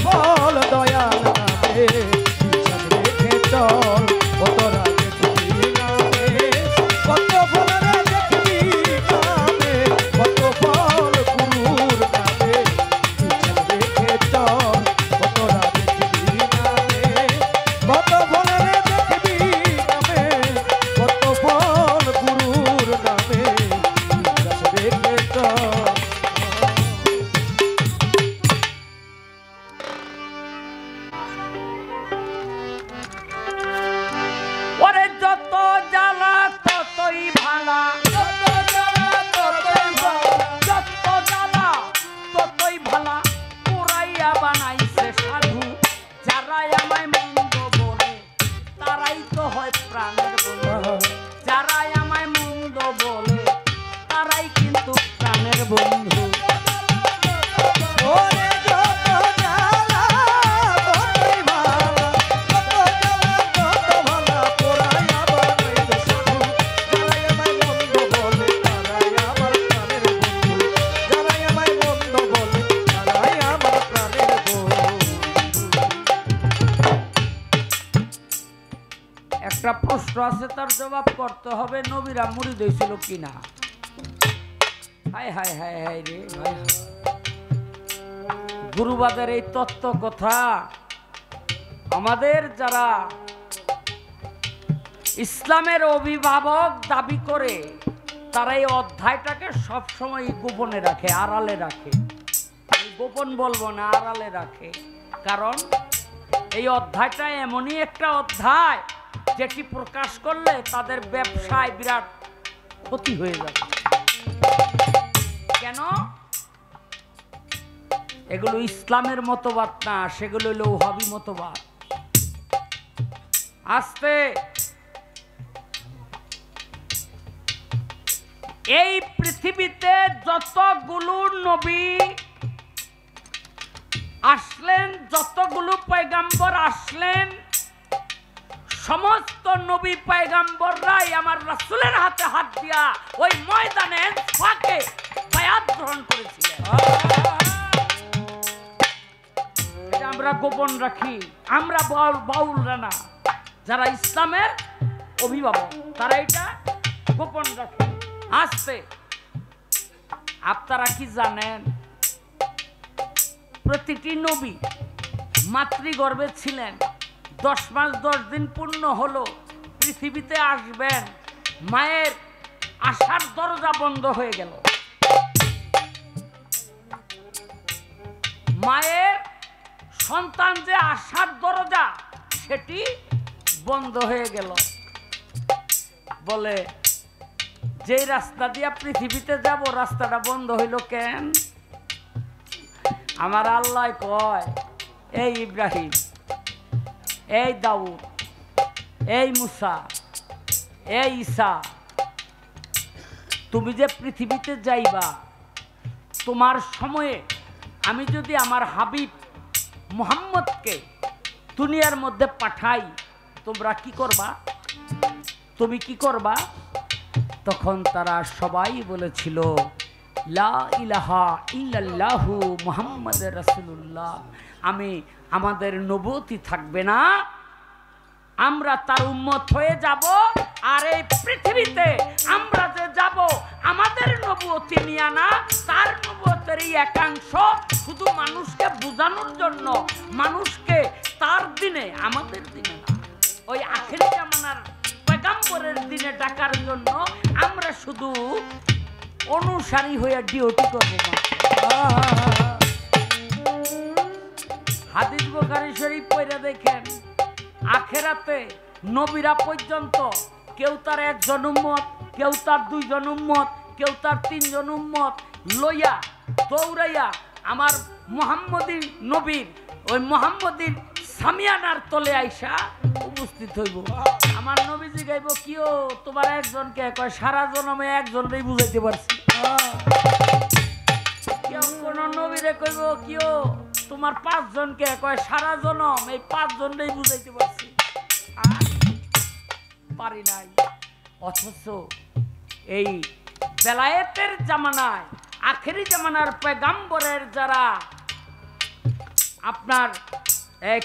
বল দয়াল নামে হিসাব রেখে চল কত রাগে তুমি নামে কত ফল রে দেখবি নামে কত ফল গুরুর নামে হিসাব রেখে চল কত রাগে তুমি নামে কত ফল রে দেখবি নামে কত ফল গুরুর নামে হিসাব রেখে চল। ওরে যত জ্বালা ততই ভালা যত জ্বালা ততই ভালা পুরাইয়া বানাইছে সাধু যারাই আমায় মন্দ বলে তারাই তো হয় প্রাণের বন্ধু যারাই আমায় মন্দ বলে তারাই কিন্তু প্রাণের বন্ধু ওরে যত জ্বালা ততই ভালা কত জ্বালা কত ভালা পোড়াইয়া বানাইলো সাধু যারাই আমায় মন্দ বলে তারাই আমার প্রাণের বন্ধু যারাই আমায় মন্দ বলে তারাই আমার প্রাণের বন্ধু। একটা প্রশ্ন আছে তার জবাব করতে হবে নবীরা মুরিদ হয়েছিল কিনা হায় হায় হায় হায় রে হায় হায়। গুরুবাদের এই তত্ত্ব কথা আমাদের যারা ইসলামের অভিভাবক দাবি করে তারা এই অধ্যায়টাকে সবসময় গোপনে রাখে আড়ালে রাখে আমি গোপন বলবো না আড়ালে রাখে কারণ এই অধ্যায়টা এমনই একটা অধ্যায় যেটি প্রকাশ করলে তাদের ব্যবসায় বিরাট ক্ষতি হয়ে যাবে কেন এগুলো ইসলামের মতবাদ না সেগুলো হলো ওহাবি মতবাদ আস্তে এই পৃথিবীতে যতগুলো নবী আসলেন যতগুলো পয়গাম্বর আসলেন সমস্ত নবী পয়গাম্বররাই আমার রাসূলের হাতে হাত দিয়া ওই ময়দানে ফাঁকে বায়াত গ্রহণ করেছিলেন এটা আমরা গোপন রাখি আমরা বাউলরা না যারা ইসলামের অভিভাবক তারা এটা গোপন রাখে আসতে আপনারা কি জানেন প্রতিটি নবী মাতৃগর্ভে ছিলেন 10 মাস 10 দিন পূর্ণ হলো পৃথিবীতে আসবেন মায়ের আসার দরজা বন্ধ হয়ে গেল মায়ের সন্তান যে আসার দরজা সেটি বন্ধ হয়ে গেল বলে যে রাস্তা দিয়া পৃথিবীতে যাব রাস্তাটা বন্ধ হইল কেন আমার আল্লাহ কয় এই ইব্রাহিম এই দাউদ এই মুসা এই ঈসা তুমি যে পৃথিবীতে যাইবা তোমার সময়ে আমি যদি আমার হাবিব মুহাম্মদকে দুনিয়ার মধ্যে পাঠাই তোমরা কি করবা তুমি কি করবা তখন তারা সবাই বলেছিল লা ইলাহা ইল্লাল্লাহু মুহাম্মাদুর রাসূলুল্লাহ আমি আমাদের নবুয়তি থাকবে না আমরা তার উম্মত হয়ে যাব আর এই পৃথিবীতে আমরা যে যাব আমাদের নবুয়তি নিয়ে না তার নবুয়তের এই একাংশ শুধু মানুষকে বোঝানোর জন্য মানুষকে তার দিনে আমাদের দিনে না ওই আখিরি জামানার পয়গম্বরের দিনে ডাকার জন্য আমরা শুধু অনুসারী হয়ে ডিউটি করব হাদিস বুখারী শরীফ পড়ে দেখেন আখেরাতে নবীরা পর্যন্ত কেউ তার একজন উম্মত, কেউ তার দুইজন উম্মত, কেউ তার তিনজন উম্মত লইয়া দৌড়াইয়া আমার মুহাম্মদী নবীর ওই মুহাম্মদীর সামিয়ানার তলে আইসা উপস্থিত হইব। আমার নবীজি গাইব, কিও তোমার একজনকে কয় সারা জন্মে একজনকেই বুঝাইতে পারছি। কেউ কোন নবীরে কইব, কিও তোমার 5 জনকে কয় সারা জনম এই 5 জনকেই বুঝাইতে পারছি, আর পারি নাই। অথচ এই বেলায়েতের জামানায় আখেরি জামানার পেগাম্বরের যারা আপনার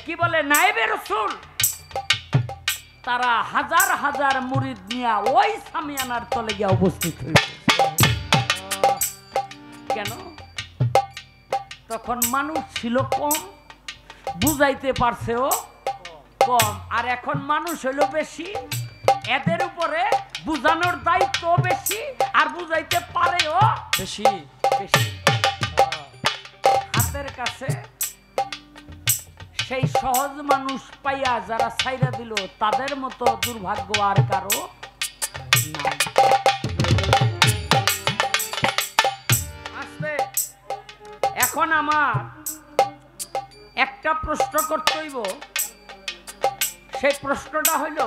কি বলে নায়েবে রাসূল, তারা হাজার হাজার মুরিদ নিয়ে ওই সামিয়ানার তলে গিয়ে উপস্থিত হয়েছে। কেন? তখন মানুষ ছিল কম, বুঝাইতে পারছেও কম, আর এখন মানুষ হইল বেশি, এদের উপরে বুঝানোর দায়িত্ব বেশি আর বুঝাইতে পারেও বেশি বেশি। হাতের কাছে সেই সহজ মানুষ পাইয়া যারা ছাইরা দিল, তাদের মতো দুর্ভাগ্য আর কারো নাই। আসলে এখন আমার একটা প্রশ্ন করতে হইব, সেই প্রশ্নটা হইল,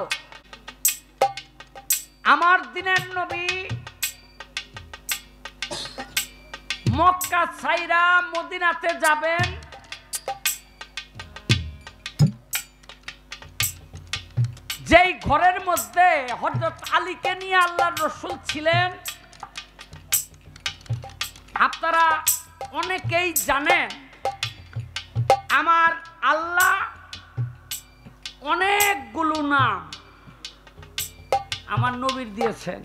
আমার দিনের নবী মক্কা ছাইরা মদিনাতে যাবেন, যেই ঘরের মধ্যে হযরত আলীকে নিয়ে আল্লাহর রাসূল ছিলেন। আপনারা অনেকেই জানেন আমার আল্লাহ অনেকগুলো নাম আমার নবীর দিয়েছেন,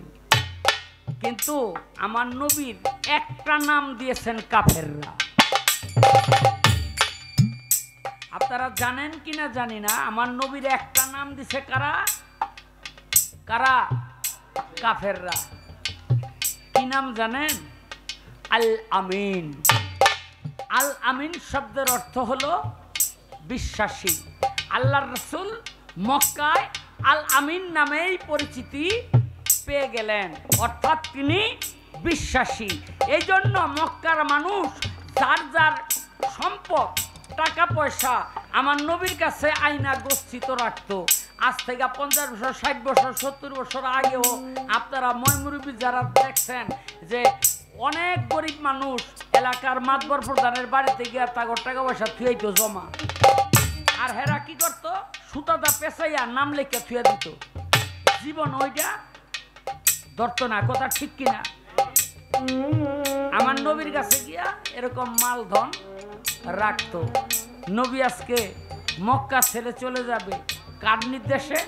কিন্তু আমার নবীর একটা নাম দিয়েছেন কাফেররা। আপনারা জানেন কিনা জানি না, আমার নবীর একটা নাম দিছে কারা? কারা? কাফেররা। কি নাম জানেন? আল আমিন। আল আমিন শব্দের অর্থ হলো বিশ্বাসী। আল্লাহর রাসূল মক্কায় আল আমিন নামেই পরিচিতি পেয়ে গেলেন, অর্থাৎ তিনি বিশ্বাসী। এই জন্য মক্কার মানুষ যার যার সম্পদ টাকা পয়সা আমার নবীর কাছে আয়না গচ্ছিত রাখত। আজ থেকে 50 বছর 60 বছর 70 বছর আগেও আপনারা ময়মুরবি যারা দেখছেন যে অনেক গরিব মানুষ এলাকার মাতবর প্রধানের বাড়িতে গিয়ে তাগর টাকা পয়সা থুয়াইতো জমা, আর হেরা কি করতো? সুতাটা পেঁচাইয়া নাম লেখা থুয়া দিত। জীবন ওইটা ধরতো না, কথা ঠিক কিনা? আমার নবীর কাছে গিয়া এরকম মালধন রাখতো। নবী আজকে মক্কা ছেড়ে চলে যাবে, কার নির্দেশে?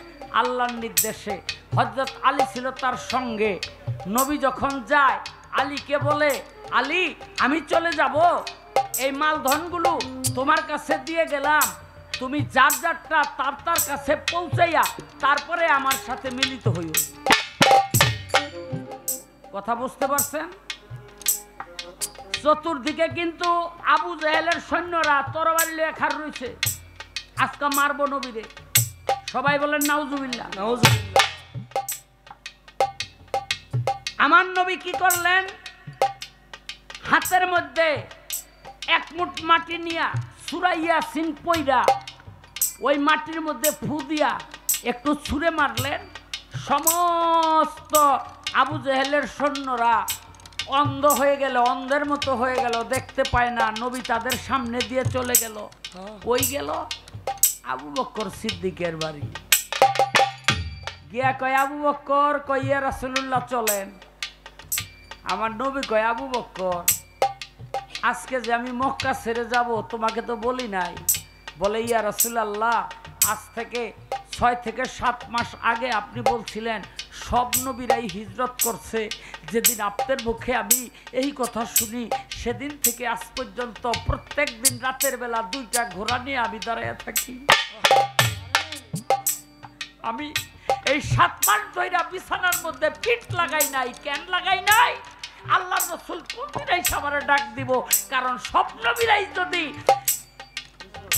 আল্লাহর নির্দেশে। হযরত আলী ছিল তার সঙ্গে। নবী যখন যায় আলীকে বলে, আলী আমি চলে যাব, এই মালধনগুলো তোমার কাছে দিয়ে গেলাম, তুমি যার যারটা তার তার কাছে পৌঁছাইয়া তারপরে আমার সাথে মিলিত হইও। কথা বুঝতে পারছেন? চতুর্দিকে কিন্তু আবু জাহেলের সৈন্যরা তরবারি লইয়া খাড় রইছে, আজকে মারবো নবীরে। সবাই বলেন নাউজুবিল্লাহ। নাউজুবিল্লাহ। আমার নবী কি করলেন? হাতের মধ্যে এক মুঠ মাটি নিয়া সুরাইয়া সিন পইরা ওই মাটির মধ্যে ফু দিয়া একটু ছুঁড়ে মারলেন। সমস্ত আবু জাহেলের সৈন্যরা অন্ধ হয়ে গেল, অন্ধের মতো হয়ে গেল, দেখতে পায় না। নবী তাদের সামনে দিয়ে চলে গেল। কই গেল? আবু বকর সিদ্দিকের বাড়ি গিয়া কয়, আবু বকর, কই ইয়া রাসূলুল্লাহ চলেন। আমার নবী কয়, আবু বকর আজকে যে আমি মক্কা ছেড়ে যাব তোমাকে তো বলি নাই। বলে, ইয়া রাসূলুল্লাহ আজ থেকে 6 থেকে 7 মাস আগে আপনি বলছিলেন সব নবীরাই হিজরত করছে। যেদিন আপনার মুখে আমি এই কথা শুনি সেদিন থেকে আজ পর্যন্ত প্রত্যেক দিন রাতের বেলা 2টা ঘোড়া নিয়ে আমি দাঁড়াইয়া থাকি। আমি এই 7 মাস ধরে বিছানার মধ্যে পিঠ লাগাই নাই। কেন লাগাই নাই? আল্লাহর রাসূল কোনদিনই সবারে ডাক দিব, কারণ সব নবীরাই যদি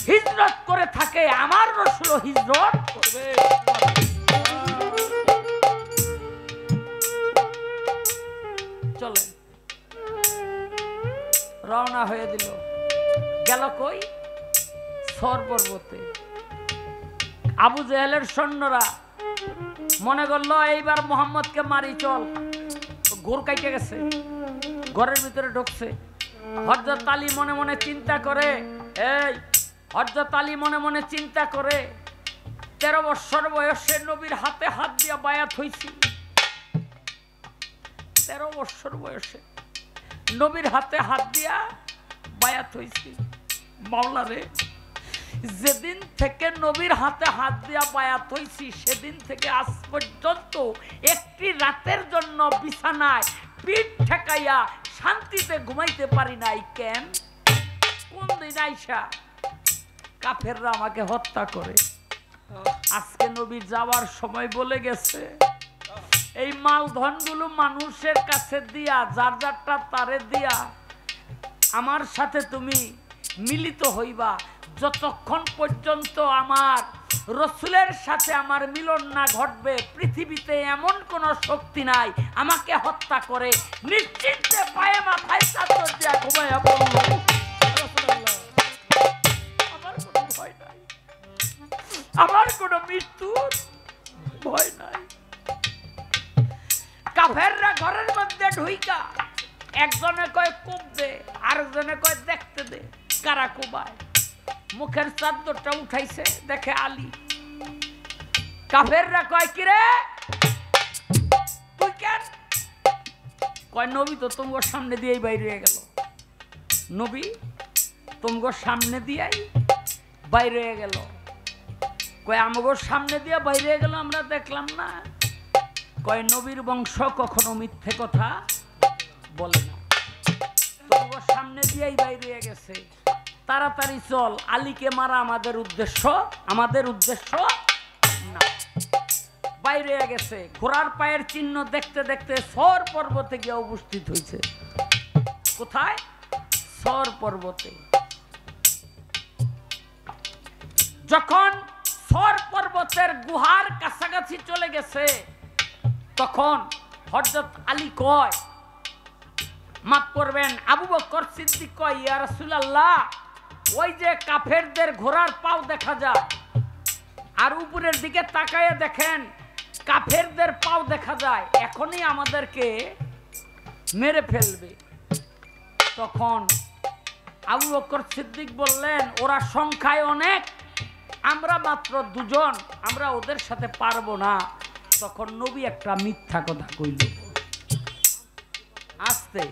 হিজরত করে থাকে আমার রাসূলও হিজরত করবে। রওনা হয়ে দিল। গেল কই? সর পর্বতে। আবু জেহেলের সৈন্যরা মনে করলো এইবার মোহাম্মদকে মারি, চল। ঘোর কাইটে গেছে, ঘরের ভিতরে ঢুকছে। হযরত আলী মনে মনে চিন্তা করে, হযরত আলী মনে মনে চিন্তা করে 13 বছর বয়সে নবীর হাতে হাত দিয়া বায়াত হইছি। 13 বছর বয়সে নবীর হাতে হাত দিয়া বায়াত হইছি। মাওলা রে, যেদিন থেকে নবীর হাতে হাত দিয়া বায়াত হইছি সেদিন থেকে আজ পর্যন্ত একটি রাতের জন্য বিছানায় পিঠ ঠেকাইয়া শান্তিতে ঘুমাইতে পারি নাই। কেন? কোন দিন আইসা কাফেররা আমাকে হত্যা করে। আজকে নবীর যাওয়ার সময় বলে গেছে, এই মালধনগুলো মানুষের কাছে দিয়া, যার যারটা তারে দিয়া আমার সাথে তুমি মিলিত হইবা। যতক্ষণ পর্যন্ত আমার রসুলের সাথে আমার মিলন না ঘটবে, পৃথিবীতে এমন কোন শক্তি নাই আমাকে হত্যা করে। নিশ্চিন্তে পায়ে মাথায় চাদর দিয়া ঘুমাইয়া বলল, আমার কোনো ভয় নাই, আমার কোনো মৃত্যুর ভয় নাই। কাফেররা ঘরের মধ্যে ঢুইকা একজনে কয় কোপ দে, আরেকজনে কয় দেখতে দে কারা কোবায়। মুখের চাদরটা উঠাইছে, দেখে আলী। কাফেররা কয় কিরে তুই কেন? কয় নবী তো তোমার সামনে দিয়েই বাইরে হয়ে গেল। নবী তোমার সামনে দিয়েই বাইরে হয়ে গেল। কয় আমাগো সামনে দিয়ে বাইরে হয়ে গেল, আমরা দেখলাম না। কয় নবীর বংশ কখনো মিথ্যে কথা বলে না, তোমার সামনে দিয়েই বাইরে হয়ে গেছে। তাড়াতাড়ি চল, আলীকে মারা আমাদের উদ্দেশ্য না। বাইরে গেছে, ঘোড়ার পায়ের চিহ্ন দেখতে দেখতে সর পর্বতে গিয়ে উপস্থিত হয়েছে। কোথায়? সর পর্বতে। যখন সর পর্বতের গুহার কাছাকাছি চলে গেছে, তখন হযরত আলী কয়, মাফ করবেন, আবু বকর সিদ্দিক কয়, ইয়া রাসূলুল্লাহ, ওই যে কাফেরদের ঘোড়ার পাও দেখা যায়, আর উপরের দিকে তাকায় দেখেন কাফেরদের পাও দেখা যায়, এখনই আমাদেরকে মেরে ফেলবে। তখন আবু বকর সিদ্দিক বললেন, ওরা সংখ্যায় অনেক, আমরা মাত্র 2 জন, আমরা ওদের সাথে পারবো না। তখন নবী একটা মিথ্যা কথা কইল। আসতে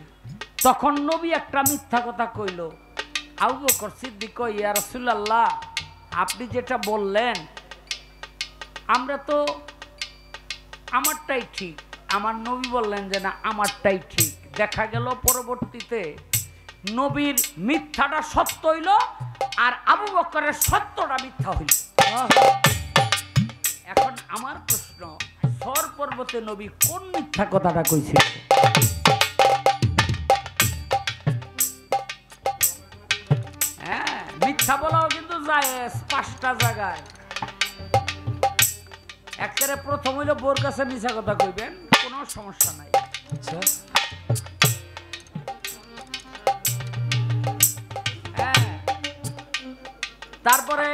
তখন নবী একটা মিথ্যা কথা কইল। আবু বকর সিদ্দিক কয়, ইয়া রাসূলুল্লাহ, আপনি যেটা বললেন আমরা তো আমারটাই ঠিক। আমার নবী বললেন যে না, আমারটাই ঠিক। দেখা গেল পরবর্তীতে নবীর মিথ্যাটা সত্য হইল, আর আবু বকরের সত্যটা মিথ্যা হইল। এখন আমার প্রশ্ন, সর পর্বতে নবী কোন মিথ্যা কথাটা কইছিল? হ্যাঁ, মিথ্যা বলাও কিন্তু যায় 5টা জায়গায়। একেবারে প্রথম হইল বোর কাছে মিথ্যা কথা কইবেন, কোনো সমস্যা নাই। হ্যাঁ, তারপরে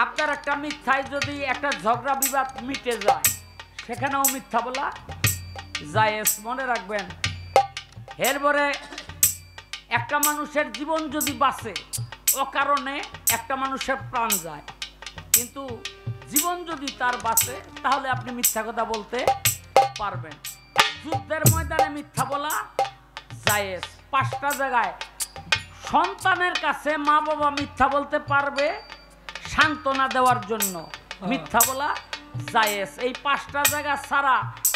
আপনার একটা মিথ্যায় যদি একটা ঝগড়া বিবাদ মিটে যায়, সেখানেও মিথ্যা বলা জায়েজ, মনে রাখবেন। এরপরে একটা মানুষের জীবন যদি বাঁচে, অকারণে একটা মানুষের প্রাণ যায়, কিন্তু জীবন যদি তার বাঁচে, তাহলে আপনি মিথ্যা কথা বলতে পারবেন। যুদ্ধের ময়দানে মিথ্যা বলা জায়েজ। 5টা জায়গায় সন্তানের কাছে মা বাবা মিথ্যা বলতে পারবে সান্ত্বনা দেওয়ার জন্য, মিথ্যা বলা জায়েজ। এই 5টা জায়গা ছাড়া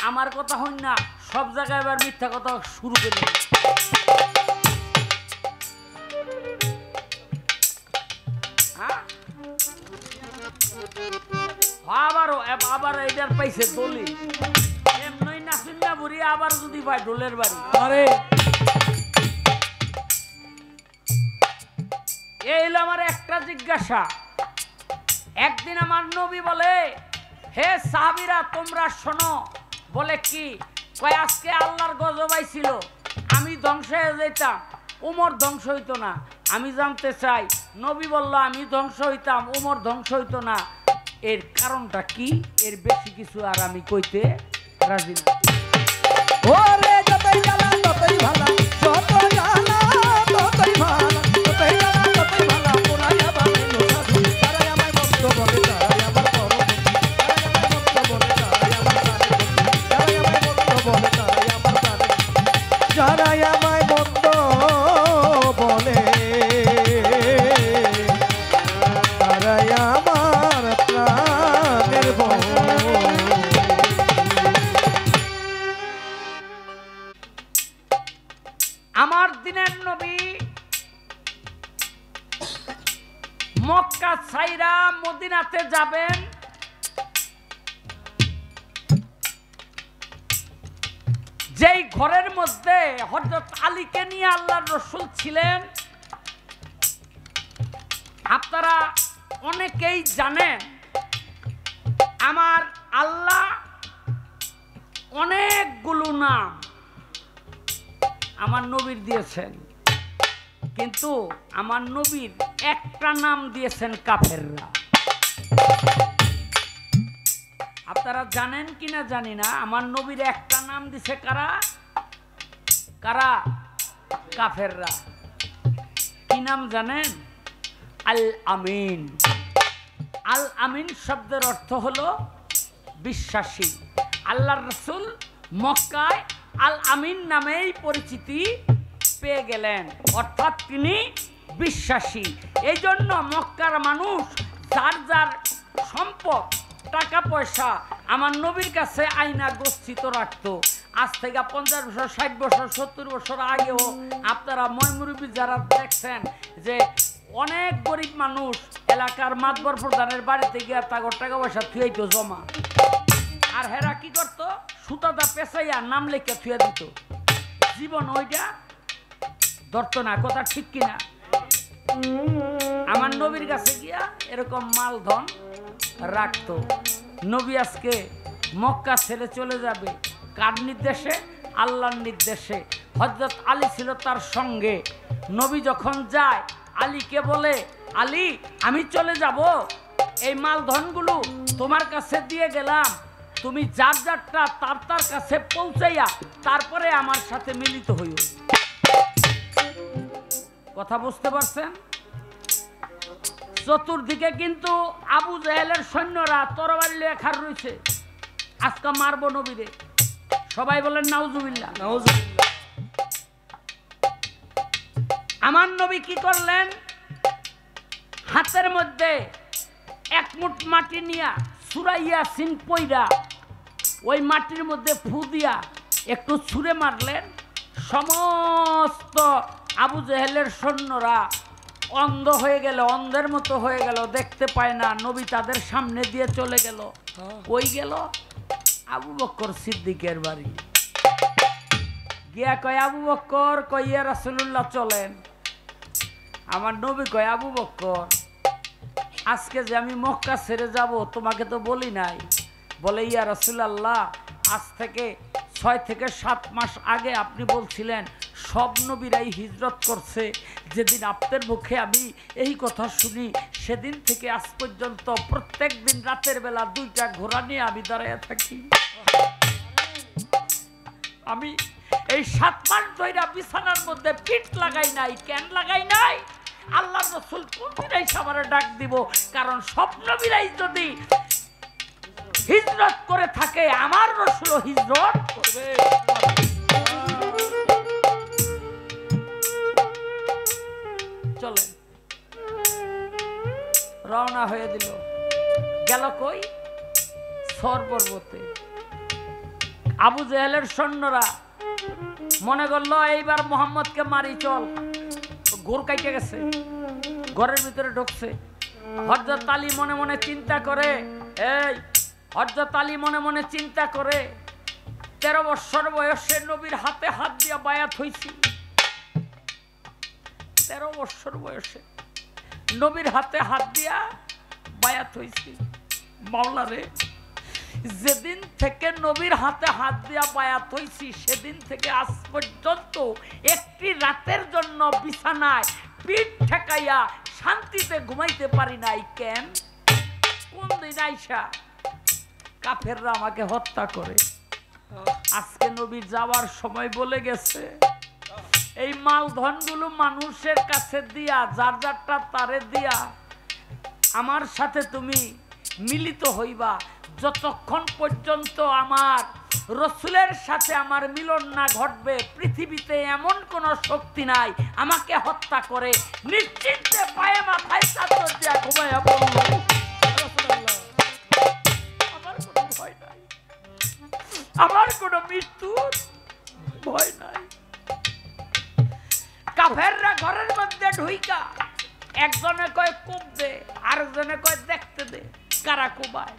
আমার কথা হই না, সব জায়গায় এবার মিথ্যা কথা শুরু করে। আবার এইটার পাইছে দলি, এমনই নাচুন না বুড়ি, আবার যদি ভাই ঢোলের বাড়ি। আরে এই হলো আমার একটা জিজ্ঞাসা। একদিন আমার নবী বলে, হে সাহাবীরা তোমরা শোনো। বলে কি? কয় আজকে আল্লাহর গজব আইছিল, আমি ধ্বংস হয়ে যেতাম, উমর ধ্বংস হইতো না। আমি জানতে চাই, নবী বলল আমি ধ্বংস হইতাম, উমর ধ্বংস হইতো না, এর কারণটা কি? এর বেশি কিছু আর আমি কইতে রাজি না। ওরে যতই জ্বালা ততই ভালা, যত জ্বালা ততই ভালা, যতই জ্বালা ততই ভালা, পুরাইয়া বানাইলো সাধু। তারাই আমায় ভক্ত বলে, তারাই আমার পরম বন্ধু। তারাই আমায় ভক্ত বলে, তারাই আমার প্রাণের বন্ধু। আমার দিনের নবী মক্কা ছাইরা মদিনাতে যাবেন, যেই ঘরের মধ্যে হযরত আলীকে নিয়ে আল্লাহর রাসূল ছিলেন, আপনারা অনেকেই জানেন আমার আল্লাহ অনেকগুলো নাম আমার নবীর দিয়েছেন, কিন্তু আমার নবীর একটা নাম দিয়েছেন কাফেররা। আপনারা জানেন কিনা জানি না, আমার নবীর একটা নাম দিছে কারা? কারা? কাফেররা। কি নাম জানেন? আল আমিন। আল আমিন শব্দের অর্থ হলো বিশ্বাসী। আল্লাহর রাসূল মক্কায় আল আমিন নামেই পরিচিতি পেয়ে গেলেন, অর্থাৎ তিনি বিশ্বাসী। এই জন্য মক্কার মানুষ যার যার সম্পদ টাকা পয়সা আমার নবীর কাছে আয়না গচ্ছিত রাখত। আজ থেকে 50 বছর 60 বছর 70 বছর আগেও আপনারা ময়মুরবি যারা দেখছেন যে অনেক গরিব মানুষ এলাকার মাতবর প্রধানের বাড়িতে গিয়ে তাগর টাকা পয়সা থুয়াইতো জমা, আর হেরা কি করতো? সুতাটা পেঁচাইয়া নাম লেখা থুয়া দিত। জীবন ওইটা ধরতো না, কথা ঠিক কিনা? আমার নবীর কাছে গিয়া এরকম মালধন রাখতো। নবী আজকে মক্কা ছেড়ে চলে যাবে, কার নির্দেশে? আল্লাহর নির্দেশে। হযরত আলী ছিল তার সঙ্গে। নবী যখন যায় আলীকে বলে, আলী আমি চলে যাব, এই মালধনগুলো তোমার কাছে দিয়ে গেলাম, তুমি যার যারটা তার তার কাছে পৌঁছাইয়া তারপরে আমার সাথে মিলিত হইও। কথা বুঝতে পারছেন? চতুর্দিকে কিন্তু আবু জেহেলের সৈন্যরা তরবারি লইয়া খাড় রইছে, আজকে মারবো নবীরে। সবাই বলেন নাউজুবিল্লাহ। নাউজুবিল্লাহ। আমার নবী কি করলেন? হাতের মধ্যে এক মুঠ মাটি নিয়া সুরাইয়া সিন পইরা ওই মাটির মধ্যে ফু দিয়া একটু ছুঁড়ে মারলেন। সমস্ত আবু জেহেলের সৈন্যরা অন্ধ হয়ে গেল, অন্ধের মতো হয়ে গেল, দেখতে পায় না। নবী তাদের সামনে দিয়ে চলে গেল। কই গেল? আবু বকর সিদ্দিকের বাড়ি গিয়া কয়, আবু বকর, কইয়া রাসূলুল্লাহ চলেন। আমার নবী কয়, আবু বকর আজকে যে আমি মক্কা ছেড়ে যাব তোমাকে তো বলি নাই। বলে, ইয়া রাসূলুল্লাহ আজ থেকে 6 থেকে 7 মাস আগে আপনি বলছিলেন সব নবীরাই হিজরত করছে। যেদিন আপনার মুখে আমি এই কথা শুনি সেদিন থেকে আজ পর্যন্ত প্রত্যেক দিন রাতের বেলা 2টা ঘোড়া নিয়ে আমি দাঁড়াইয়া থাকি। আমি এই 7 মাস ধরে বিছানার মধ্যে পিঠ লাগাই নাই। কেন লাগাই নাই? আল্লাহর রাসূল কোনদিনই সবারে ডাক দিব, কারণ সব নবীরাই যদি হিজরত করে থাকে আমার রাসূলও হিজরত করবে। চলেন, রওনা হয়ে দিল। গেল কই? সর পর্বতে। আবু জেহেলের সৈন্যরা মনে করলো এইবার মুহাম্মদকে মারি, চল। ঘোর কাইটে গেছে, ঘরের ভিতরে ঢুকছে। হযরত আলী মনে মনে চিন্তা করে, হযরত আলী মনে মনে চিন্তা করে, 13 বছর বয়সে নবীর হাতে হাত দিয়া বায়াত হইছি। 13 বছর বয়সে নবীর হাতে হাত দিয়া বায়াত হইছি। মাওলা রে, যেদিন থেকে নবীর হাতে হাত দিয়া বায়াত হইছি সেদিন থেকে আজ পর্যন্ত একটি রাতের জন্য বিছানায় পিঠ ঠেকাইয়া শান্তিতে ঘুমাইতে পারি নাই। কেন? কোন দিন আইসা কাফেররা আমাকে হত্যা করে। আজকে নবীর যাওয়ার সময় বলে গেছে, এই মালধনগুলো মানুষের কাছে দিয়া, যার যারটা তারে দিয়া আমার সাথে তুমি মিলিত হইবা। যতক্ষণ পর্যন্ত আমার রসুলের সাথে আমার মিলন না ঘটবে, পৃথিবীতে এমন কোন শক্তি নাই আমাকে হত্যা করে। নিশ্চিন্তে পায়ে মাথায় চাদর দিয়া ঘুমাইয়া বলল, আমার কোনো ভয় নাই, আমার কোনো মৃত্যুর ভয় নাই। কাফেররা ঘরের মধ্যে ঢুইকা একজনে কয় কোপ দে, আরেকজনে কয় দেখতে দে কারা কোবায়।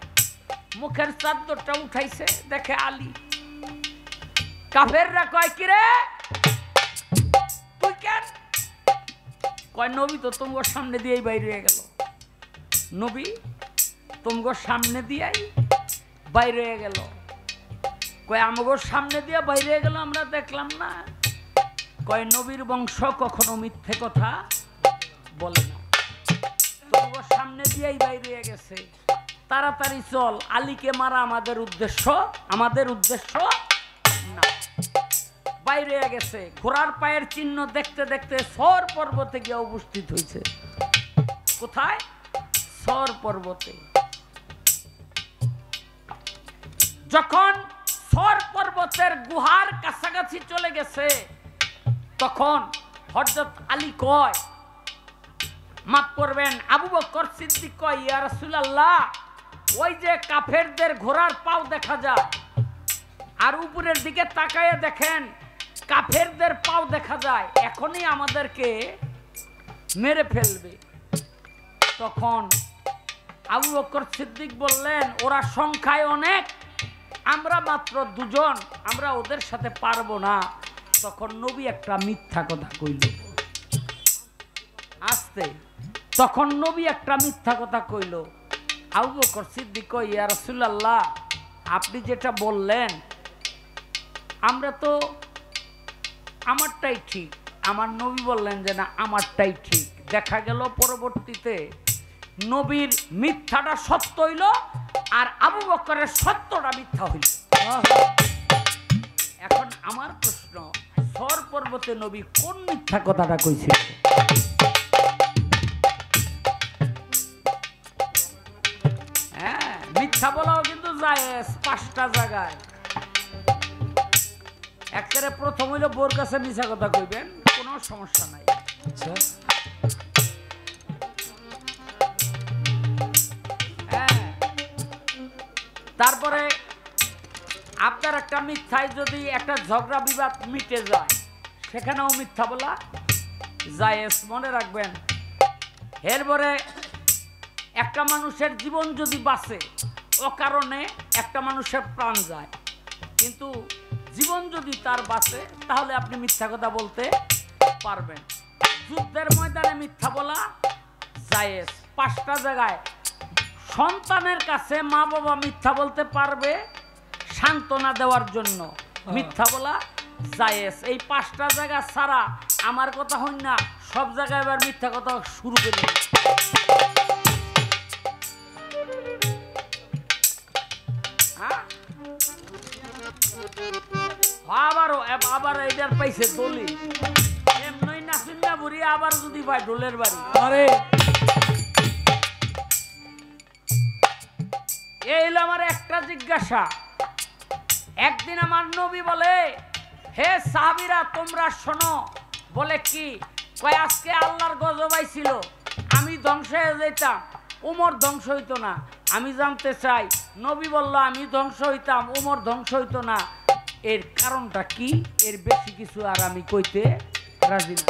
মুখের চাদরটা উঠাইছে, দেখে আলী। কাফেররা কয় কিরে তুই কেন? কয় নবী তো তোমার সামনে দিয়েই বাইরে হয়ে গেল। নবী তোমার সামনে দিয়েই বাইরে হয়ে গেল। কয় আমাগো সামনে দিয়ে বাইরে হয়ে গেল, আমরা দেখলাম না। কয় নবীর বংশ কখনো মিথ্যে কথা বলে না, তোমার সামনে দিয়েই বাইরে হয়ে গেছে। তাড়াতাড়ি চল, আলীকে মারা আমাদের উদ্দেশ্য না। বাইরে হয়ে গেছে। ঘোড়ার পায়ের চিহ্ন দেখতে দেখতে সর পর্বতে গিয়ে উপস্থিত হয়েছে। কোথায়? সর পর্বতে। যখন সর পর্বতের গুহার কাছাকাছি চলে গেছে, তখন হযরত আলী কয়, মাফ করবেন, আবু বকর সিদ্দিক কয়, ইয়া রাসূলুল্লাহ, ওই যে কাফেরদের ঘোড়ার পাও দেখা যায়, আর উপরের দিকে তাকায় দেখেন কাফেরদের পাও দেখা যায়, এখনই আমাদেরকে মেরে ফেলবে। তখন আবু বকর সিদ্দিক বললেন, ওরা সংখ্যায় অনেক, আমরা মাত্র দুজন, আমরা ওদের সাথে পারবো না। তখন নবী একটা মিথ্যা কথা কইল। আসতে তখন নবী একটা মিথ্যা কথা কইল। আবু বকর সিদ্দিক কয়, ইয়া রাসূলুল্লাহ, আপনি যেটা বললেন আমরা তো আমারটাই ঠিক। আমার নবী বললেন যে না, আমারটাই ঠিক। দেখা গেল পরবর্তীতে নবীর মিথ্যাটা সত্য হইল, আর আবু বকরের সত্যটা মিথ্যা হইল। এখন আমার প্রশ্ন, সর পর্বতে নবী কোন মিথ্যা কথাটা কইছিল? হ্যাঁ, মিথ্যা বলাও কিন্তু যায় 5টা জায়গায়। একেবারে প্রথম হইল বোর কাছে মিথ্যা কথা কইবেন, কোনো সমস্যা নাই। হ্যাঁ, তারপরে আপনার একটা মিথ্যায় যদি একটা ঝগড়া বিবাদ মিটে যায়, সেখানেও মিথ্যা বলা জায়েজ, মনে রাখবেন। এরপরে একটা মানুষের জীবন যদি বাঁচে, অকারণে একটা মানুষের প্রাণ যায়, কিন্তু জীবন যদি তার বাঁচে, তাহলে আপনি মিথ্যা কথা বলতে পারবেন। যুদ্ধের ময়দানে মিথ্যা বলা জায়েজ। 5টা জায়গায় সন্তানের কাছে মা বাবা মিথ্যা বলতে পারবে সান্ত্বনা দেওয়ার জন্য, মিথ্যা বলা জায়েজ। এই 5টা জায়গা ছাড়া আমার কথা হই না, সব জায়গায় এবার মিথ্যা কথা শুরু করে। আবার এইটার পাইছে দলি, এমনই নাচুন না বুড়ি, আবার যদি ভাই ঢোলের বাড়ি। আরে এই হলো আমার একটা জিজ্ঞাসা। একদিন আমার নবী বলে, হে সাহাবীরা তোমরা শোনো। বলে কি? কয় আজকে আল্লাহর গজব আইছিল, আমি ধ্বংস হয়ে যেতাম, উমর ধ্বংস হইতো না। আমি জানতে চাই, নবী বলল আমি ধ্বংস হইতাম, উমর ধ্বংস হইতো না, এর কারণটা কি? এর বেশি কিছু আর আমি কইতে রাজি না।